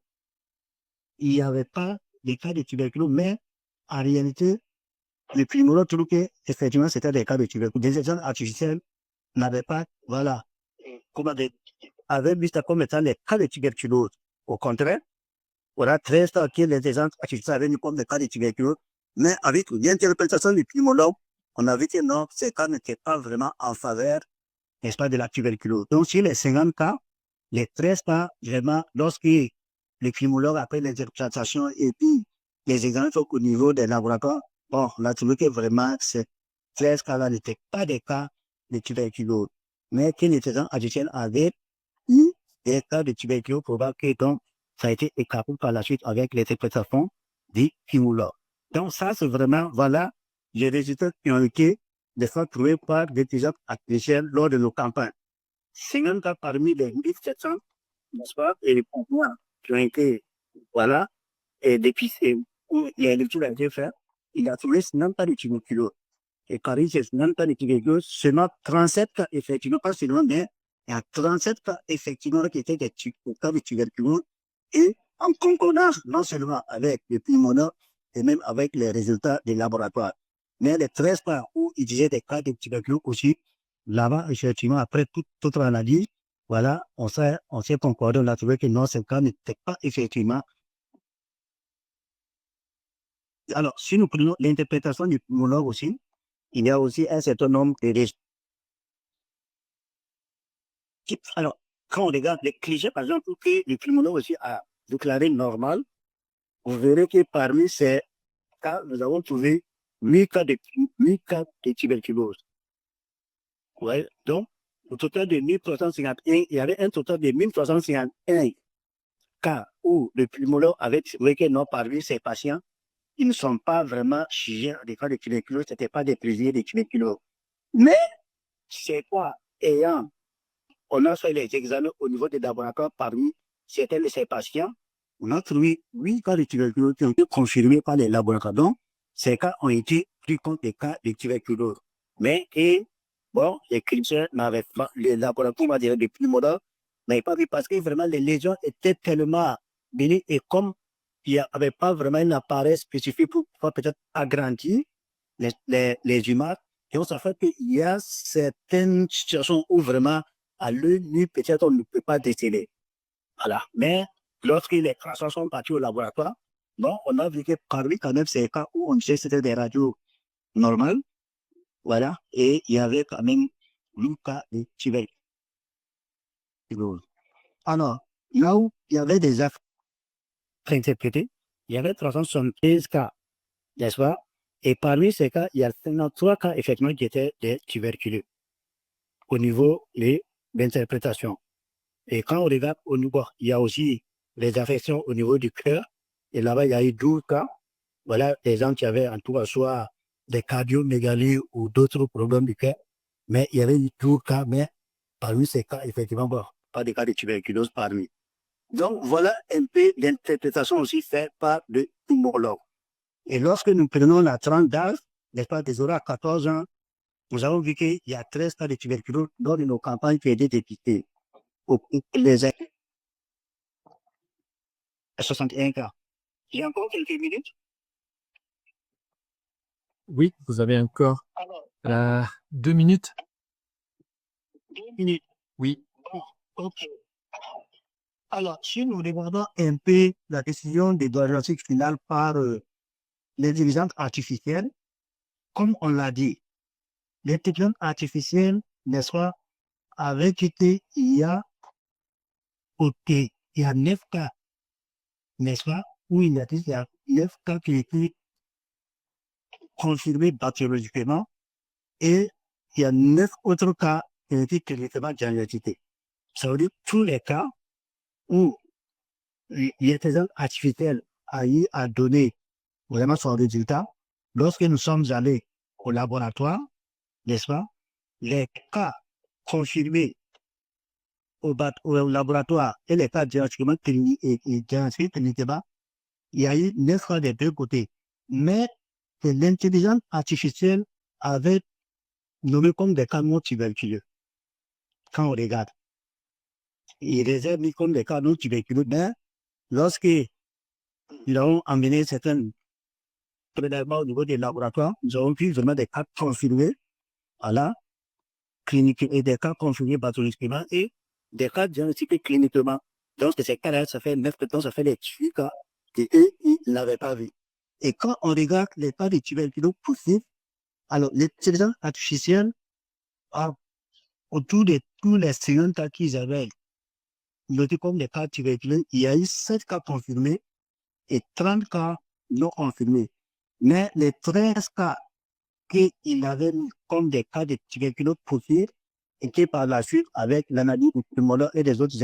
il n'y avait pas de cas de tuberculose, mais en réalité, les pneumologues trouvent qu'effectivement, c'était des cas de tuberculose. Des intelligences artificielles n'avaient pas, voilà, avaient vu ça comme étant des cas de tuberculose. Au contraire, on a 13 cas que l'intelligence artificielle avait mis comme des cas de tuberculose, mais avec l'interprétation du pneumologue, on a vu que non, ces cas n'étaient pas vraiment en faveur, n'est-ce pas, de la tuberculose. Donc, sur les 50 cas, les 13 cas, vraiment, lorsque les pneumologues, après l'interprétation et puis les examens faits au niveau des laboratoires, bon, on a trouvé que vraiment, ces 13 cas-là n'étaient pas des cas de tuberculose, mais que l'intelligence artificielle avait eu des cas de tuberculose probables que donc, ça a été écarté par la suite avec l'interprétation des pneumologues. Donc, ça, c'est vraiment, voilà, les résultats qui ont été des fois trouvés par l'intelligence artificielle lors de nos campagnes. 50 cas parmi les 1700, n'est-ce pas, et les pouvoirs qui ont été, voilà, et depuis où les études ont été faites, il a trouvé même pas de tuberculose. Et Paris, c'est même pas de tuberculose, seulement 37 cas, effectivement, pas seulement, mais il y a 37 cas, effectivement, qui étaient des cas de tuberculose. Et en concordance, non seulement avec les pulmonaires, et même avec les résultats des laboratoires. Mais les 13 cas où il disait des cas de tuberculose aussi, là-bas, effectivement, après toute l'analyse, voilà, on s'est concordé, on a trouvé que non, ce cas n'était pas effectivement. Alors, si nous prenons l'interprétation du pulmonologue aussi, il y a aussi un certain nombre de risques. Alors, quand on regarde les clichés, par exemple, que le pulmonologue aussi a déclaré normal, vous verrez que parmi ces cas, nous avons trouvé 8 cas de tuberculose. Ouais, donc, au total de 1351, il y avait un total de 1351 cas où le pulmonologue avait trouvé que non, parmi ces patients, ils ne sont pas vraiment jugés des cas de tuberculose, ce n'était pas des prisonniers de tuberculose. Mais, c'est quoi? On a fait les examens au niveau des laboratoires parmi certains de ces patients, on a trouvé 8 cas de tuberculose qui ont été confirmés par les laboratoires. Donc, ces cas ont été pris compte des cas de tuberculose. Mais, bon, les critères n'avaient pas, les laboratoires, on va dire, les pulmonologues n'avaient pas vu parce que vraiment les lésions étaient tellement bénignes et comme il n'y avait pas vraiment un appareil spécifique pour pouvoir peut-être agrandir les humains, et on s'est fait qu'il y a certaines situations où vraiment, à l'œil nu, peut-être on ne peut pas déceler. Voilà. Mais lorsque les traçations sont partis au laboratoire, bon, on a vu que parmi quand même ces cas où on sait que c'était des radios normales, voilà, et il y avait quand même le cas de tuberculose. Alors, là où il y avait des affaires interprétées, il y avait 373 cas, n'est-ce pas? Et parmi ces cas, il y a 53 cas effectivement qui étaient des tuberculeux au niveau de l'interprétation. Et quand on regarde au niveau, il y a aussi les affections au niveau du cœur. Et là-bas, il y a eu 12 cas. Voilà, des gens qui avaient en tout cas soit des cardiomégalies ou d'autres problèmes du cœur. Mais il y avait eu 12 cas, mais parmi ces cas, effectivement, bon, pas de cas de tuberculose parmi. Donc, voilà un peu l'interprétation aussi faite par le pulmonologue. Et lorsque nous prenons la tranche d'âge, n'est-ce pas, des 0 à 14 ans, nous avons vu qu'il y a 13 cas de tuberculose lors de nos campagnes qui ont été dépistées. Les 61 cas. J'ai encore quelques minutes. Oui, vous avez encore Alors, 2 minutes. 2 minutes. Oui. Bon, ok. Alors, si nous regardons un peu la décision de diagnostic final par l'intelligence artificielle, comme on l'a dit, l'intelligence artificielle, n'est-ce pas, avec été, il y a 9 cas, n'est-ce pas, où il y a 9 cas qui ont été confirmés bactériologiquement et il y a 9 autres cas qui ont été cliniquement diagnostiqués. Ça veut dire tous les cas où l'intelligence artificielle a eu à donner vraiment son résultat, lorsque nous sommes allés au laboratoire, n'est-ce pas, les cas confirmés au laboratoire et les cas diagnostiquement cliniquement, il y a eu 9 cas des deux côtés. Mais l'intelligence artificielle avait nommé comme des cas non tuberculeux. Quand on regarde, il les a mis comme des cas non tuberculeux, mais lorsque nous avons emmené certains prélèvements au niveau des laboratoires, nous avons vu vraiment des cas confirmés à la clinique et des cas confirmés pathologiquement et des cas diagnostiqués cliniquement. Donc, ces cas-là, ça fait 9 temps, ça fait les 8 cas qu'eux, ils n'avaient pas vu. Et quand on regarde les cas de tuberculose poussifs, alors l'intelligence artificielle, autour de tous les 50 cas qu'ils avaient notés comme des cas tuberculeux, il y a eu 7 cas confirmés et 30 cas non confirmés. Mais les 13 cas qu'il avait mis comme des cas de tuberculose poussifs étaient par la suite avec l'analyse du pulmonologue et des autres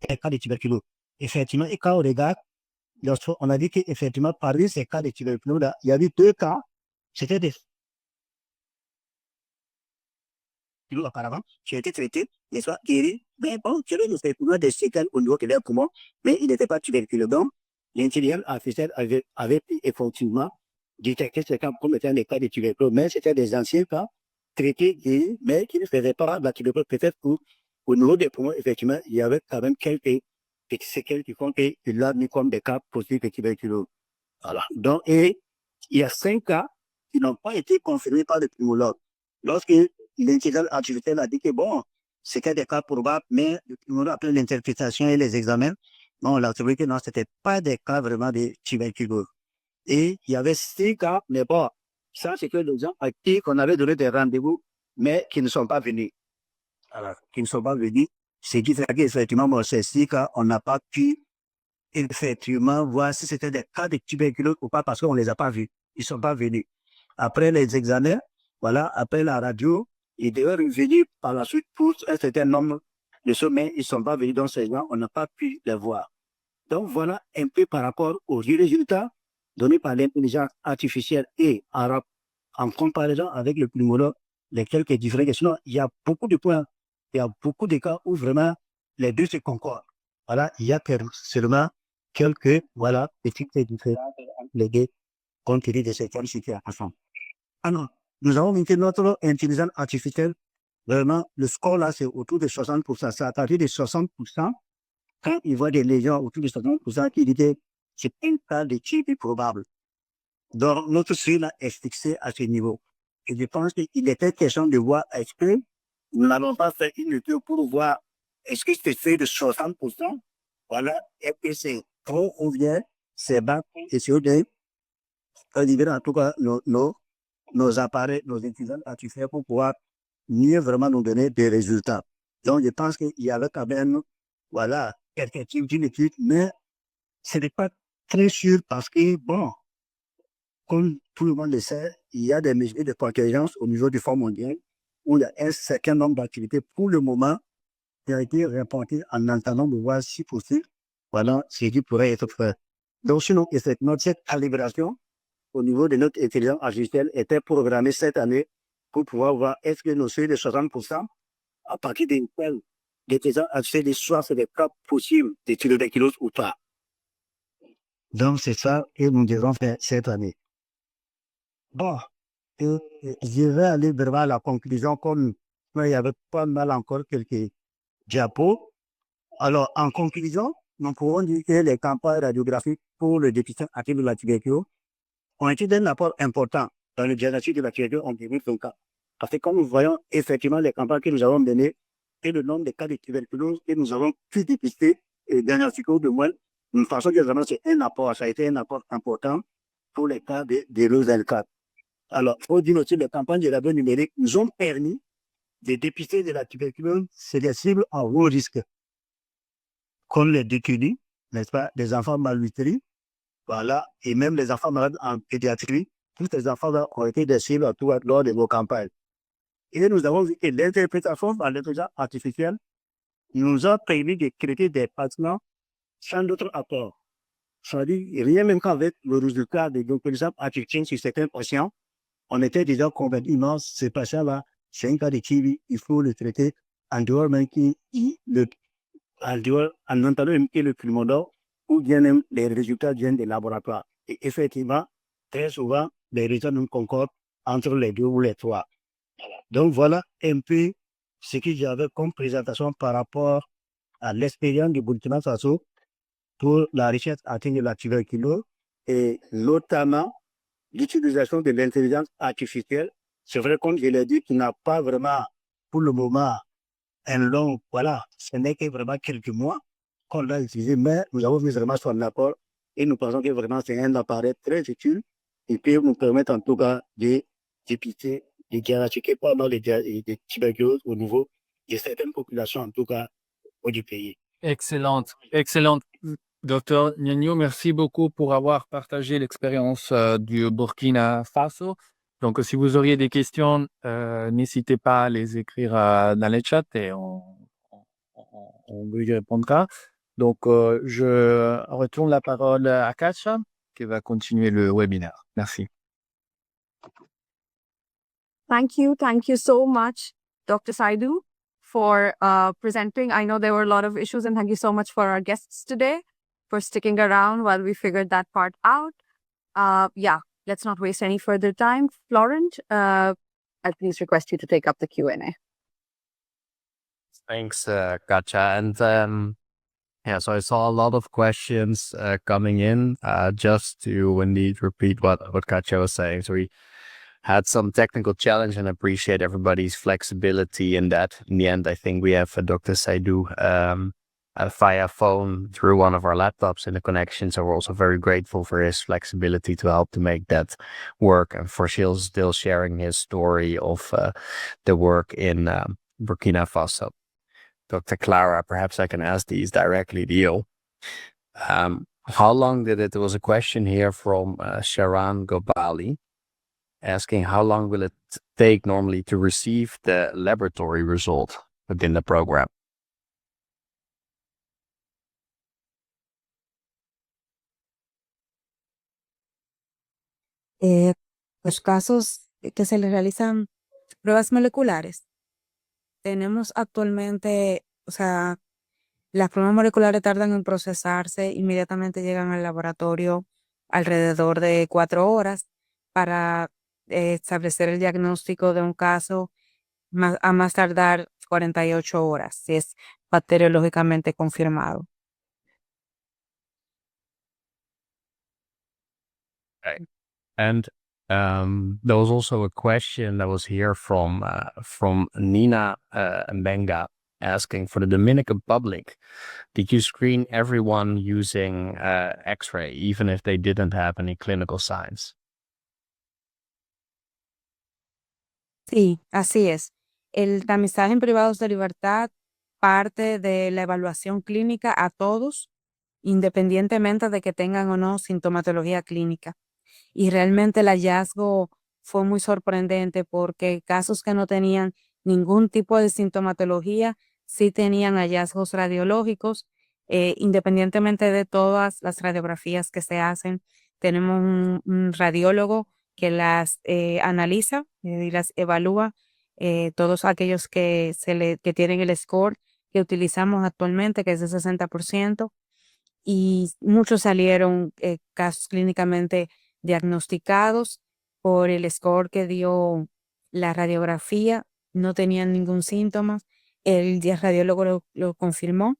cas de tuberculose. Effectivement, et quand on regarde, on a dit qu'effectivement, parmi ces cas de tuberculose, il y avait 2 cas, c'était des auparavant, qui ont été traités, n'est-ce pas, guéris, mais bon, qui avaient des séquelles au niveau de leurs poumons, mais ils n'étaient pas tuberculeux. Donc, l'intelligence artificielle avait pu effectivement détecter ces cas comme étant des cas de tuberculose, mais c'était des anciens cas traités, mais qui ne faisaient pas la tuberculose. Peut-être qu'au niveau des poumons, effectivement, il y avait quand même quelques séquelles qui font qu'il l'a mis comme des cas positifs de tuberculose. Voilà. Donc, et il y a 5 cas qui n'ont pas été confirmés par le pneumologue. Lorsque l'intelligence artificielle a dit que bon, c'était des cas probables, mais le pneumologue, après l'interprétation et les examens, bon, on a trouvé que non, c'était pas des cas vraiment de tuberculose. Et il y avait 6 cas, mais bon, ça, c'est que les gens à qui qu'on avait donné des rendez-vous, mais qui ne sont pas venus. Alors, qui ne sont pas venus, c'est qui fait qu'effectivement, bon, ces 6 cas, on n'a pas pu effectivement voir si c'était des cas de tuberculose ou pas parce qu'on ne les a pas vus. Ils ne sont pas venus. Après les examens, voilà, après la radio, ils devaient revenir par la suite pour un certain nombre de choses, mais ils ne sont pas venus dans ces gens, on n'a pas pu les voir. Donc voilà un peu par rapport aux résultats donnés par l'intelligence artificielle et en comparaison avec le pneumologue, les quelques différences. Sinon, il y a beaucoup de points, il y a beaucoup de cas où vraiment les deux se concordent. Voilà, il y a seulement quelques, voilà, petites différences les deux compte tenu de certaines situations. Alors, nous avons mis notre intelligence artificielle, vraiment, le score là, c'est autour de 60%. C'est à partir de 60%, quand il voit des lésions autour de 60%, qu'il dit c'est un cas de TB probable. Donc, notre suivi là est fixé à ce niveau. Et je pense qu'il était question de voir est-ce que nous n'allons pas faire une étude pour voir est-ce que c'est fait de 60%, voilà, et que c'est trop ou bien c'est bas, et c'est de libérer en tout cas nos appareils, nos intelligences artificielles pour pouvoir mieux vraiment nous donner des résultats. Donc, je pense qu'il y avait quand même, voilà, quelques types d'une étude, mais ce n'est pas très sûr parce que, bon, comme tout le monde le sait, il y a des mesures de contingence au niveau du Fonds mondial où il y a un certain nombre d'activités pour le moment qui a été reporté en attendant de voir si possible, voilà, ce qui pourrait être fait. Donc, sinon, cette calibration au niveau de notre intelligence artificielle était programmée cette année pour pouvoir voir est-ce que nos seuils de 60%, à partir d'une telle intelligence artificielle, soit c'est des cas possibles de tuberculose ou pas. Donc, c'est ça que nous devons faire cette année. Bon, je vais aller vers la conclusion comme il y avait pas mal encore quelques diapos. Alors, en conclusion, nous pouvons dire que les campagnes radiographiques pour le dépistage actif de la tuberculose ont été d'un apport important dans le diagnostic de la tuberculose en 2024. Parce que comme nous voyons effectivement les campagnes que nous avons menées et le nombre de cas de tuberculose que nous avons pu dépister et diagnostiquer de moins, nous pensons que vraiment c'est un apport, ça a été un apport important pour les cas de l'OZL4. Alors, il faut dire aussi que les campagnes de label numérique nous ont permis de dépister de la tuberculose c'est des cibles en haut risque, comme les détenus, n'est-ce pas, des enfants malnutris, voilà, et même les enfants malades en pédiatrie. Tous ces enfants-là ont été des cibles lors de nos campagnes. Et nous avons vu que l'interprétation par l'intelligence artificielle nous a permis de créer des patients sans d'autre apport. C'est-à-dire, rien même qu'avec le résultat de l'intelligence artificielle sur certains patients, on était déjà convaincus, non, ce patient-là, c'est un cas de TB, il faut le traiter en dehors même en entendant même que le pulmonologue ou bien même les résultats viennent des laboratoires. Et effectivement, très souvent, les résultats ne concordent entre les deux ou les trois. Donc voilà un peu ce que j'avais comme présentation par rapport à l'expérience du Burkina Faso pour la recherche atteinte de la tuberculose et notamment l'utilisation de l'intelligence artificielle. C'est vrai, comme je l'ai dit, qu'il n'a pas vraiment, pour le moment, un long, voilà, ce n'est que vraiment quelques mois qu'on l'a utilisé, mais nous avons vu vraiment son apport et nous pensons que vraiment c'est un appareil très utile et peut nous permettre en tout cas de dépister, de diagnostiquer pendant les tuberculoses au niveau de certaines populations, en tout cas du pays. Excellente, excellente. Docteur Gnanou, merci beaucoup pour avoir partagé l'expérience du Burkina Faso. Donc, si vous auriez des questions, n'hésitez pas à les écrire dans le chat et on vous y répondra. Donc, je retourne la parole à Katia qui va continuer le webinaire. Merci. Thank you so much, Dr. Saidou, for presenting. I know there were a lot of issues, and thank you so much for our guests today for sticking around while we figured that part out. Yeah, let's not waste any further time. Florent, I'll please request you to take up the Q&A. Thanks, Katja. And yeah, so I saw a lot of questions coming in. Just to indeed repeat what Katja was saying. So we had some technical challenge and appreciate everybody's flexibility in that. In the end, I think we have Dr. Saidou via phone through one of our laptops in the connection. So we're also very grateful for his flexibility to help to make that work, and for still sharing his story of the work in Burkina Faso. Dr. Clara, perhaps I can ask these directly to you. How long did it? There was a question here from Sharan Gobali asking how long will it take normally to receive the laboratory result within the program? Los casos que se les realizan pruebas moleculares, tenemos actualmente, o sea, las pruebas moleculares tardan en procesarse, inmediatamente llegan al laboratorio alrededor de 4 horas para establecer el diagnóstico de un caso, a más tardar 48 horas, si es bacteriológicamente confirmado. Okay. And there was also a question that was here from Nina Mbenga asking, for the Dominican public, did you screen everyone using X-ray, even if they didn't have any clinical signs? Sí, así es. El tamizaje en privados de libertad parte de la evaluación clínica a todos, independientemente de que tengan o no sintomatología clínica. Y realmente el hallazgo fue muy sorprendente porque casos que no tenían ningún tipo de sintomatología sí tenían hallazgos radiológicos, independientemente de todas las radiografías que se hacen. Tenemos un radiólogo que las analiza y las evalúa, todos aquellos que tienen el score que utilizamos actualmente, que es de 60%, y muchos salieron casos clínicamente diagnosticados por el score que dio la radiografía, no tenían ningún síntoma, el radiólogo lo confirmó.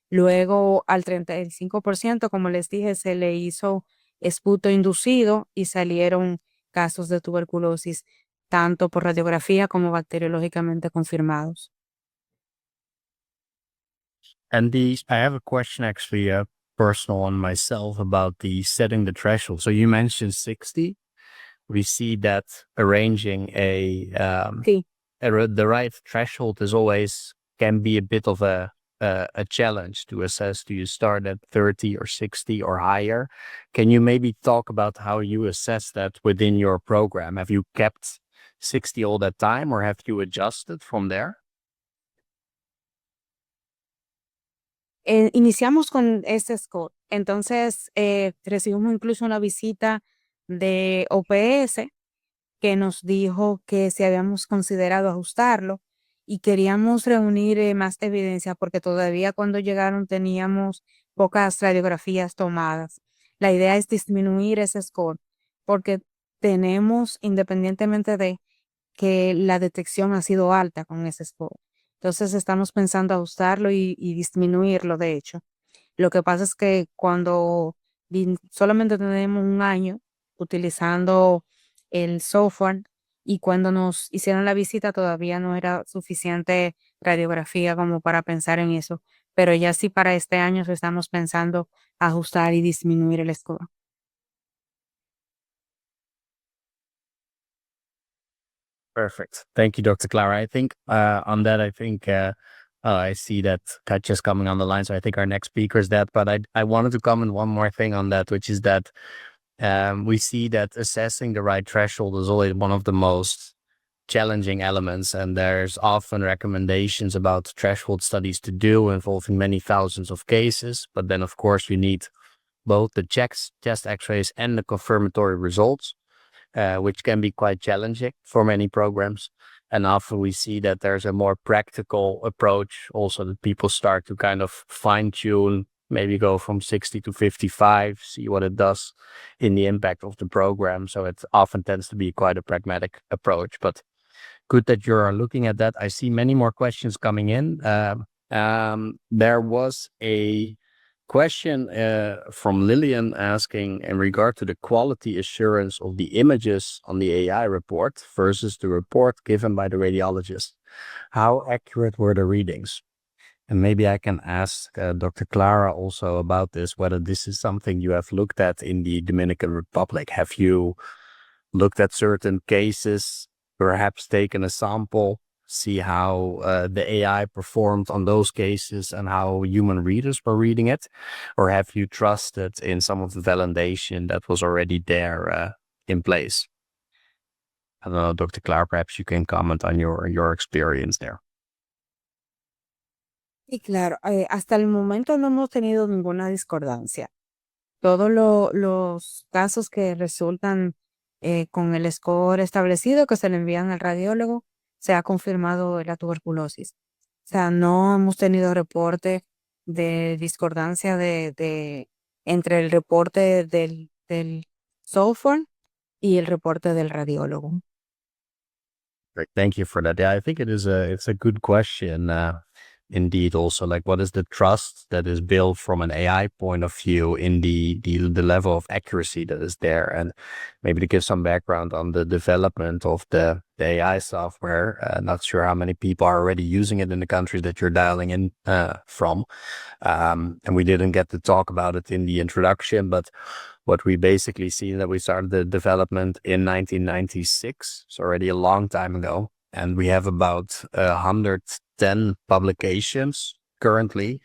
Luego al 35%, como les dije, se le hizo esputo inducido y salieron casos de tuberculosis, tanto por radiografía como bacteriológicamente confirmados. And I have a question actually, personal on myself, about the setting the threshold. So you mentioned 60. We see that arranging Sí. the right threshold is always can be a bit of a challenge to assess. Do you start at 30 or 60 or higher? Can you maybe talk about how you assess that within your program? Have you kept 60 all that time, or have you adjusted from there? Iniciamos con ese score. Entonces, recibimos incluso una visita de OPS que nos dijo que si habíamos considerado ajustarlo, y queríamos reunir más evidencia porque todavía cuando llegaron teníamos pocas radiografías tomadas. La idea es disminuir ese score porque tenemos, independientemente de que la detección ha sido alta con ese score. Entonces estamos pensando ajustarlo y disminuirlo, de hecho. Lo que pasa es que cuando solamente tenemos un año utilizando el software, y cuando nos hicieron la visita todavía no era suficiente radiografía como para pensar en eso, pero ya sí para este año estamos pensando ajustar y disminuir el score. Perfect. Thank you, Dr. Clara. I think on that, I see that Katja's coming on the line, so I think our next speaker is that. But I wanted to comment one more thing on that, which is that we see that assessing the right threshold is always one of the most challenging elements, and there's often recommendations about threshold studies to do involving many thousands of cases. But then, of course, you need both the checks, chest x-rays, and the confirmatory results, which can be quite challenging for many programs. And often we see that there's a more practical approach also, that people start to kind of fine-tune maybe go from 60 to 55, see what it does in the impact of the program. So it often tends to be quite a pragmatic approach, but good that you're looking at that. I see many more questions coming in. There was a question from Lillian asking in regard to the quality assurance of the images on the AI report versus the report given by the radiologist. How accurate were the readings? And maybe I can ask Dr. Clara also about this, whether this is something you have looked at in the Dominican Republic. Have you looked at certain cases, perhaps taken a sample, see how the AI performed on those cases and how human readers were reading it? Or have you trusted in some of the validation that was already there in place? I don't know, Dr. Clara, perhaps you can comment on your experience there. Y claro, hasta el momento no hemos tenido ninguna discordancia. Todos los casos que resultan con el score establecido que se le envían al radiólogo, se ha confirmado la tuberculosis. O sea, no hemos tenido reporte de discordancia entre el reporte del software y el reporte del radiólogo. Great, thank you for that. Yeah, I think it's a good question. Indeed, also, like, what is the trust that is built from an AI point of view in the level of accuracy that is there? And maybe to give some background on the development of the AI software. Not sure how many people are already using it in the countries that you're dialing in from. And we didn't get to talk about it in the introduction, but what we basically see that we started the development in 1996. It's already a long time ago. And we have about 110 publications currently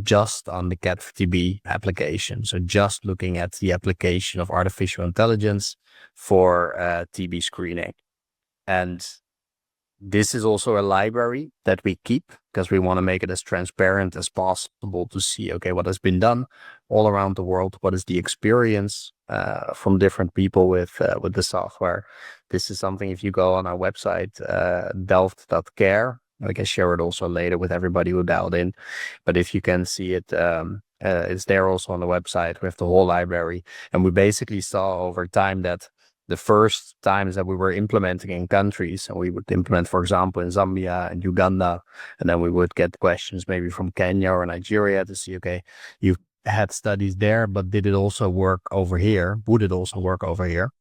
just on the CAT-TB application. So just looking at the application of artificial intelligence for TB screening. And this is also a library that we keep because we want to make it as transparent as possible to see, okay, what has been done all around the world. What is the experience from different people with the software? This is something, if you go on our website, delft.care, I can share it also later with everybody who dialed in. But if you can see it, it's there also on the website with the whole library. And we basically saw over time that the first times that we were implementing in countries, and we would implement, for example, in Zambia and Uganda, and then we would get questions maybe from Kenya or Nigeria to see, okay, you've had studies there, but did it also work over here? Would it also work over here?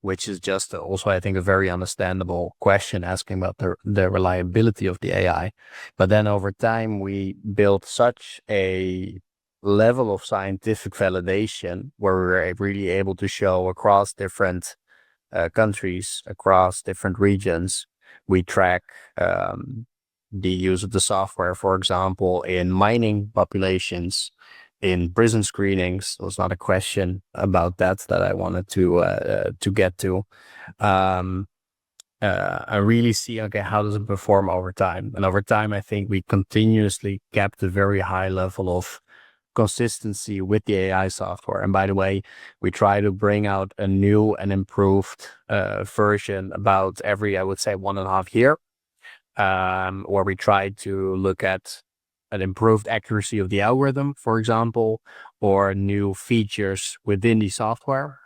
Which is just also, I think, a very understandable question asking about the reliability of the AI. But then over time, we built such a level of scientific validation where we were really able to show across different countries, across different regions. We track the use of the software, for example, in mining populations, in prison screenings. There was not a question about that I wanted to get to. I really see, okay, how does it perform over time? And over time, I think we continuously kept a very high level of consistency with the AI software. And by the way, we try to bring out a new and improved version about every, I would say, 1.5 year, where we try to look at an improved accuracy of the algorithm, for example, or new features within the software.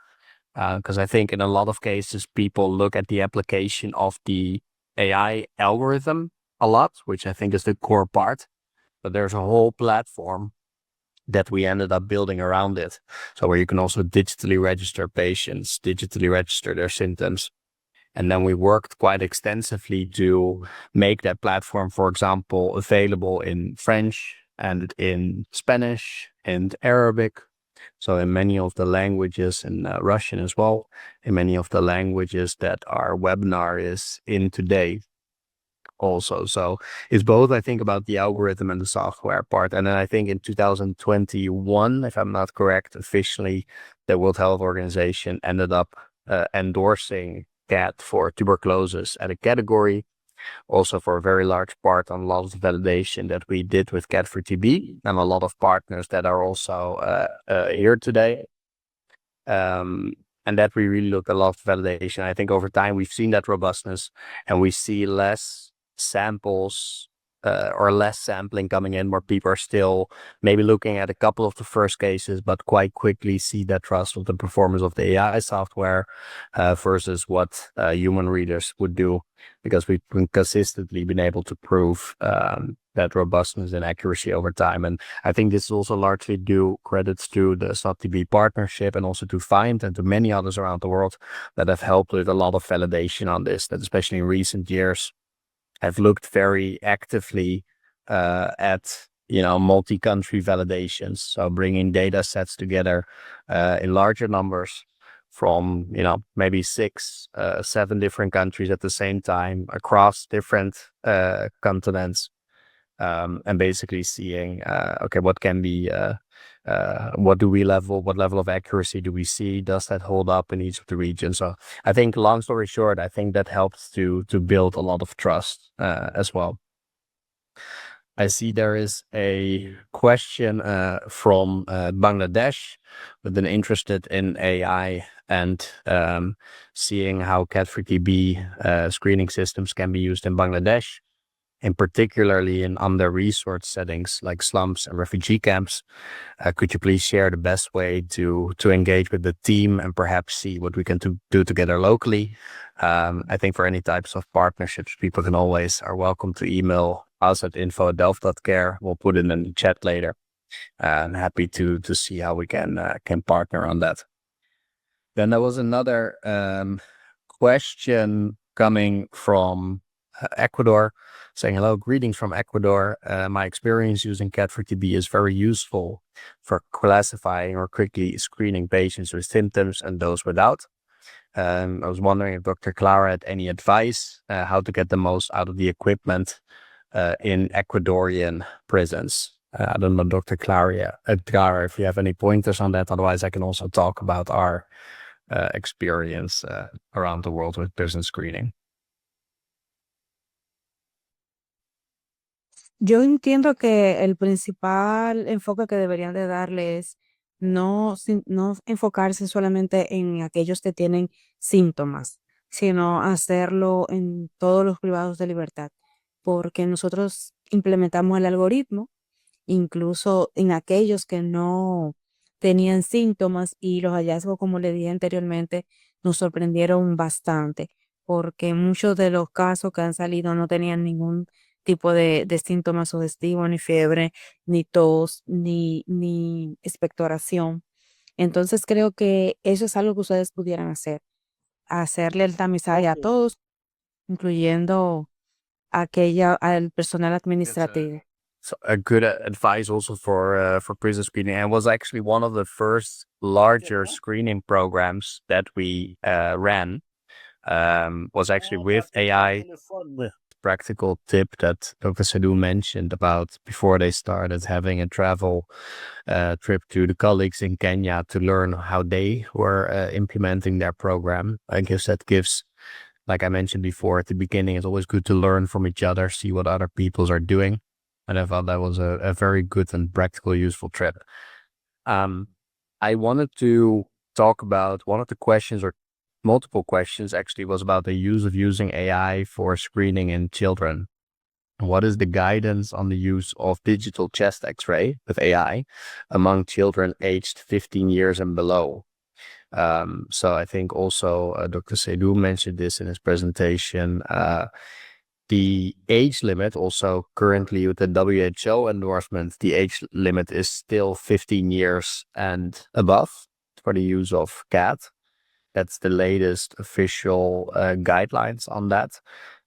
Because I think in a lot of cases, people look at the application of the AI algorithm a lot, which I think is the core part. But there's a whole platform that we ended up building around it. So where you can also digitally register patients, digitally register their symptoms. And then we worked quite extensively to make that platform, for example, available in French and in Spanish and Arabic. So in many of the languages, in Russian as well, in many of the languages that our webinar is in today also. So it's both, I think, about the algorithm and the software part. And then I think in 2021, if I'm not correct, officially, the World Health Organization ended up endorsing CAT for tuberculosis as a category, also for a very large part on a lot of the validation that we did with CAT for TB, and a lot of partners that are also here today. And that we really looked at a lot of validation. I think over time we've seen that robustness, and we see less samples or less sampling coming in, where people are still maybe looking at a couple of the first cases, but quite quickly see that trust of the performance of the AI software versus what human readers would do, because we've consistently been able to prove that robustness and accuracy over time. And I think this is also largely due credits to the SAT-TB partnership, and also to Find and to many others around the world that have helped with a lot of validation on this, that especially in recent years have looked very actively at multi-country validations. So bringing data sets together in larger numbers from maybe 6, 7 different countries at the same time across different continents, and basically seeing okay, what can be what level of accuracy do we see? Does that hold up in each of the regions? So I think, long story short, I think that helps to build a lot of trust as well. I see there is a question from Bangladesh, with an interested in AI and seeing how cat-free TB screening systems can be used in Bangladesh, and particularly in under-resourced settings like slums and refugee camps. Could you please share the best way to engage with the team and perhaps see what we can do together locally? I think for any types of partnerships, people are welcome to email us at info@delft.care. We'll put it in the chat later. I'm happy to see how we can partner on that. Then there was another question coming from Ecuador, saying, hello, greetings from Ecuador. My experience using cat-free TB is very useful for classifying or quickly screening patients with symptoms and those without. I was wondering if Dr. Clara had any advice how to get the most out of the equipment in Ecuadorian prisons. I don't know, Dr. Clara, if you have any pointers on that. Otherwise, I can also talk about our experience around the world with prison screening. Yo entiendo que el principal enfoque que deberían de darle es no enfocarse solamente en aquellos que tienen síntomas, sino hacerlo en todos los privados de libertad, porque nosotros implementamos el algoritmo incluso en aquellos que no tenían síntomas, y los hallazgos, como le dije anteriormente, nos sorprendieron bastante, porque muchos de los casos que han salido no tenían ningún tipo de síntomas sugestivos, ni fiebre, ni tos, ni expectoración. Entonces creo que eso es algo que ustedes pudieran hacer, hacerle el tamizaje a todos, incluyendo al personal administrativo. So a good advice also for prison screening, and was actually one of the first larger screening programs that we ran. Was actually with AI. Practical tip that Dr. Saidou mentioned about before they started having a travel trip to the colleagues in Kenya to learn how they were implementing their program. I guess that gives, like I mentioned before at the beginning, it's always good to learn from each other, see what other peoples are doing. And I thought that was a very good and practical, useful trip. I wanted to talk about one of the questions, or multiple questions actually, was about the use of using AI for screening in children. What is the guidance on the use of digital chest X-ray with AI among children aged 15 years and below? So I think also Dr. Saidou mentioned this in his presentation. The age limit also currently with the WHO endorsement, the age limit is still 15 years and above for the use of CAT. That's the latest official guidelines on that.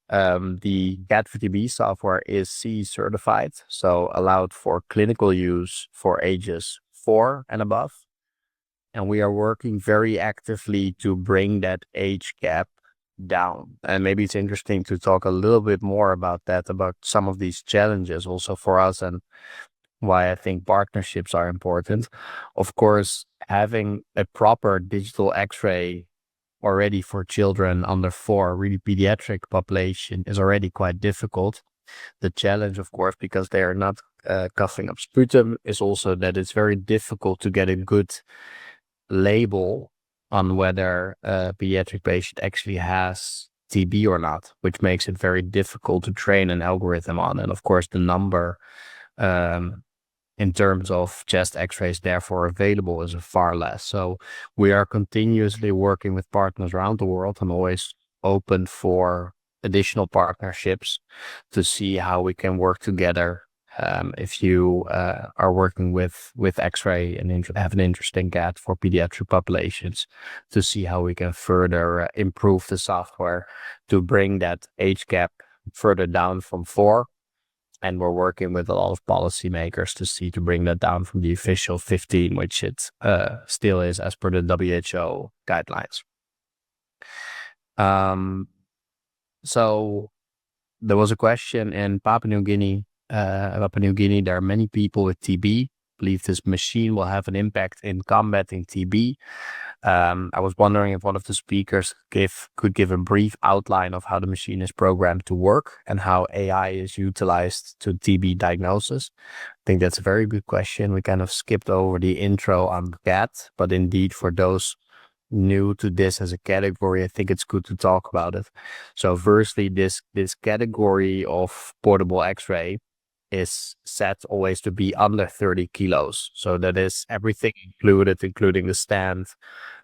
The cat-free software is CE certified, so allowed for clinical use for ages 4 and above. And we are working very actively to bring that age gap down. And maybe it's interesting to talk a little bit more about that, about some of these challenges also for us, and why I think partnerships are important. Of course, having a proper digital X-ray already for children under 4, really pediatric population, is already quite difficult. The challenge, of course, because they are not coughing up sputum, is also that it's very difficult to get a good label on whether a pediatric patient actually has TB or not, which makes it very difficult to train an algorithm on. And of course, the number in terms of chest x-rays therefore available is far less. So we are continuously working with partners around the world. I'm always open for additional partnerships to see how we can work together. If you are working with X-ray and have an interesting CAT for pediatric populations, to see how we can further improve the software to bring that age gap further down from 4. And we're working with a lot of policymakers to bring that down from the official 15, which it still is as per the WHO guidelines. So there was a question in Papua New Guinea. There are many people with TB. Believe this machine will have an impact in combating TB. I was wondering if one of the speakers could give a brief outline of how the machine is programmed to work and how AI is utilized to TB diagnosis. I think that's a very good question. We kind of skipped over the intro on CAT, but indeed for those new to this as a category, I think it's good to talk about it. So firstly, this category of portable X-ray is set always to be under 30 kilos. So that is everything included, including the stand,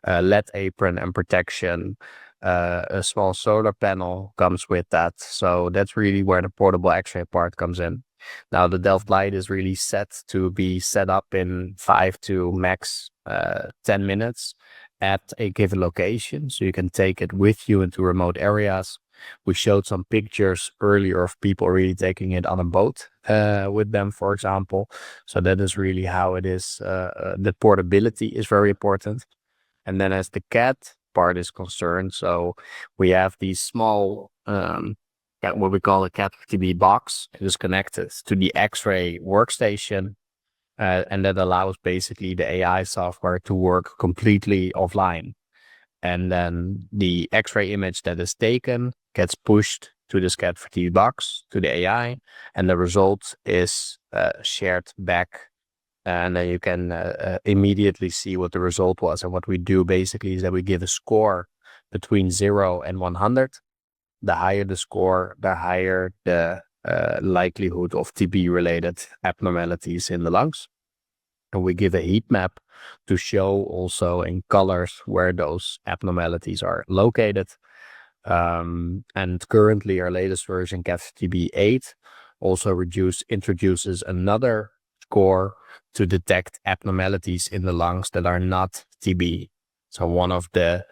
lead apron and protection. A small solar panel comes with that. So that's really where the portable X-ray part comes in. Now the Delft light is really set to be set up in 5 to max 10 minutes at a given location. So you can take it with you into remote areas. We showed some pictures earlier of people really taking it on a boat with them, for example. So that is really how it is. The portability is very important. And then as the CAT part is concerned, so we have these small, what we call a CAT TB box. It is connected to the X-ray workstation. And that allows basically the AI software to work completely offline. And then the X-ray image that is taken gets pushed to the SCAD4T box, to the AI, and the result is shared back. And then you can immediately see what the result was. And what we do basically is that we give a score between 0 and 100. The higher the score, the higher the likelihood of TB-related abnormalities in the lungs. And we give a heat map to show also in colors where those abnormalities are located. And currently our latest version, CAT-TB 8, also introduces another score to detect abnormalities in the lungs that are not TB. So one of the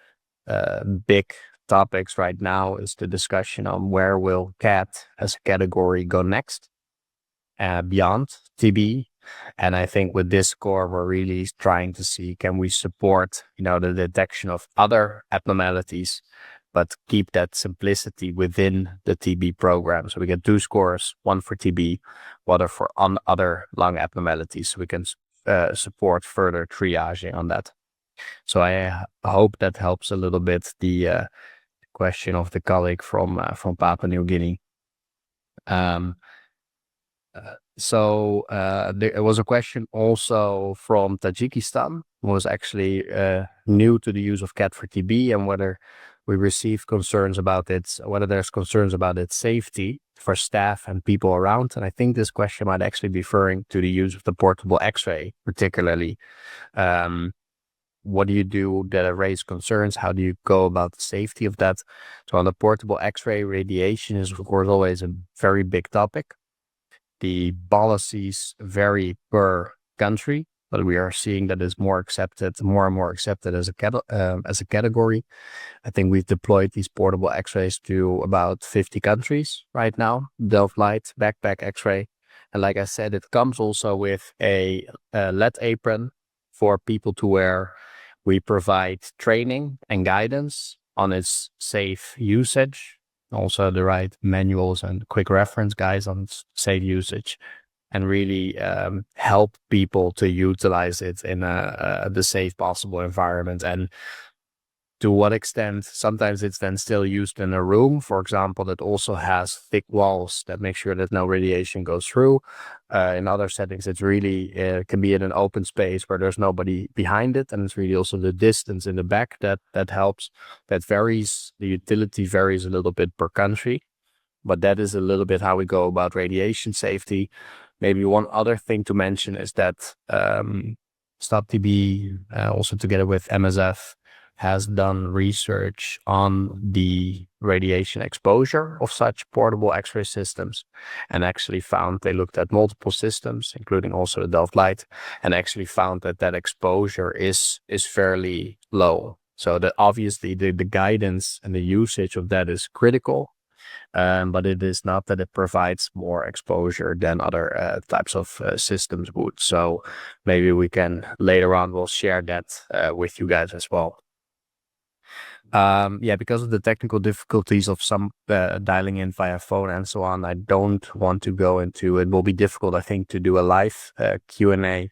big topics right now is the discussion on where will CAT as a category go next, beyond TB. And I think with this score, we're really trying to see, can we support, the detection of other abnormalities, but keep that simplicity within the TB program. So we get 2 scores, one for TB, one for other lung abnormalities. So we can support further triaging on that. So I hope that helps a little bit the question of the colleague from Papua New Guinea. So there was a question also from Tajikistan, who was actually new to the use of CAT for TB, and whether we received concerns about it, whether there's concerns about its safety for staff and people around. And I think this question might actually be referring to the use of the portable X-ray, particularly. What do you do that raise concerns? How do you go about the safety of that? So on the portable X-ray, radiation is of course always a very big topic. The policies vary per country, but we are seeing that is more and more accepted as a category. I think we've deployed these portable X-rays to about 50 countries right now. Delft Light backpack X-ray, and like I said, it comes also with a lead apron for people to wear. We provide training and guidance on its safe usage. Also the right manuals and quick reference guides on safe usage, and really help people to utilize it in the safe possible environment. And to what extent sometimes it's then still used in a room, for example, that also has thick walls that make sure that no radiation goes through. In other settings, it's really can be in an open space where there's nobody behind it, and it's really also the distance in the back that helps. That varies. The utility varies a little bit per country, but that is a little bit how we go about radiation safety. Maybe one other thing to mention is that Stop TB, also together with MSF, has done research on the radiation exposure of such portable X-ray systems, and actually found, they looked at multiple systems, including also the Delft Light, and actually found that exposure is fairly low. So that obviously the guidance and the usage of that is critical, but it is not that it provides more exposure than other types of systems would. So maybe we can later on, we'll share that with you guys as well. Because of the technical difficulties of some dialing in via phone and so on, I don't want to go into it. Will be difficult, I think, to do a live Q&A.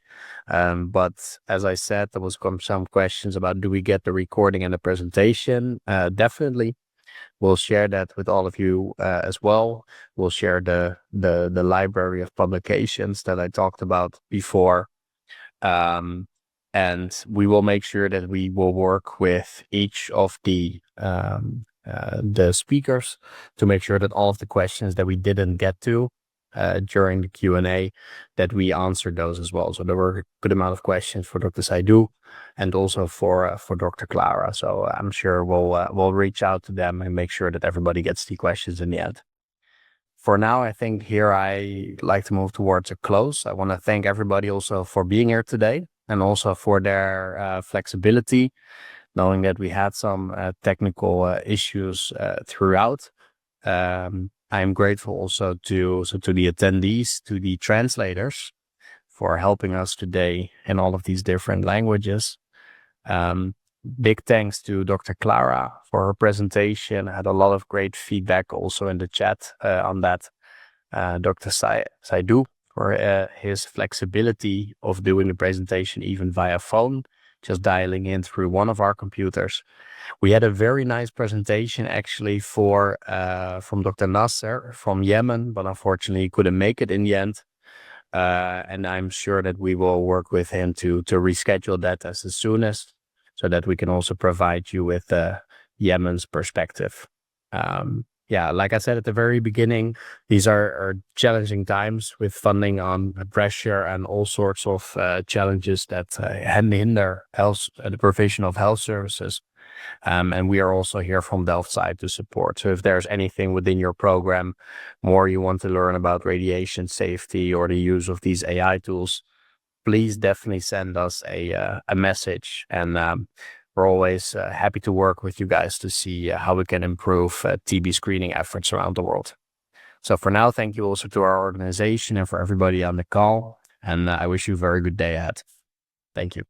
But as I said, there was some questions about, do we get the recording and the presentation? Definitely. We'll share that with all of you as well. We'll share the library of publications that I talked about before. And we will make sure that we will work with each of the speakers to make sure that all of the questions that we didn't get to during the Q&A, that we answer those as well. So there were a good amount of questions for Dr. Saidou and also for Dr. Clara. So I'm sure we'll reach out to them and make sure that everybody gets the questions in the end. For now, I think here I like to move towards a close. I want to thank everybody also for being here today, and also for their flexibility, knowing that we had some technical issues throughout. I'm grateful also to the attendees, to the translators, for helping us today in all of these different languages. Big thanks to Dr. Clara for her presentation. I had a lot of great feedback also in the chat on that. Dr. Saidou for his flexibility of doing the presentation even via phone, just dialing in through one of our computers. We had a very nice presentation actually from Dr. Nasser from Yemen, but unfortunately he couldn't make it in the end. And I'm sure that we will work with him to reschedule that as the soonest, so that we can also provide you with Yemen's perspective. Like I said at the very beginning, these are challenging times with funding on pressure and all sorts of challenges that hinder the provision of health services. And we are also here from Delft side to support. So if there's anything within your program, more you want to learn about radiation safety or the use of these AI tools, please definitely send us a message. And we're always happy to work with you guys to see how we can improve TB screening efforts around the world. So for now, thank you also to our organization and for everybody on the call. And I wish you a very good day ahead. Thank you.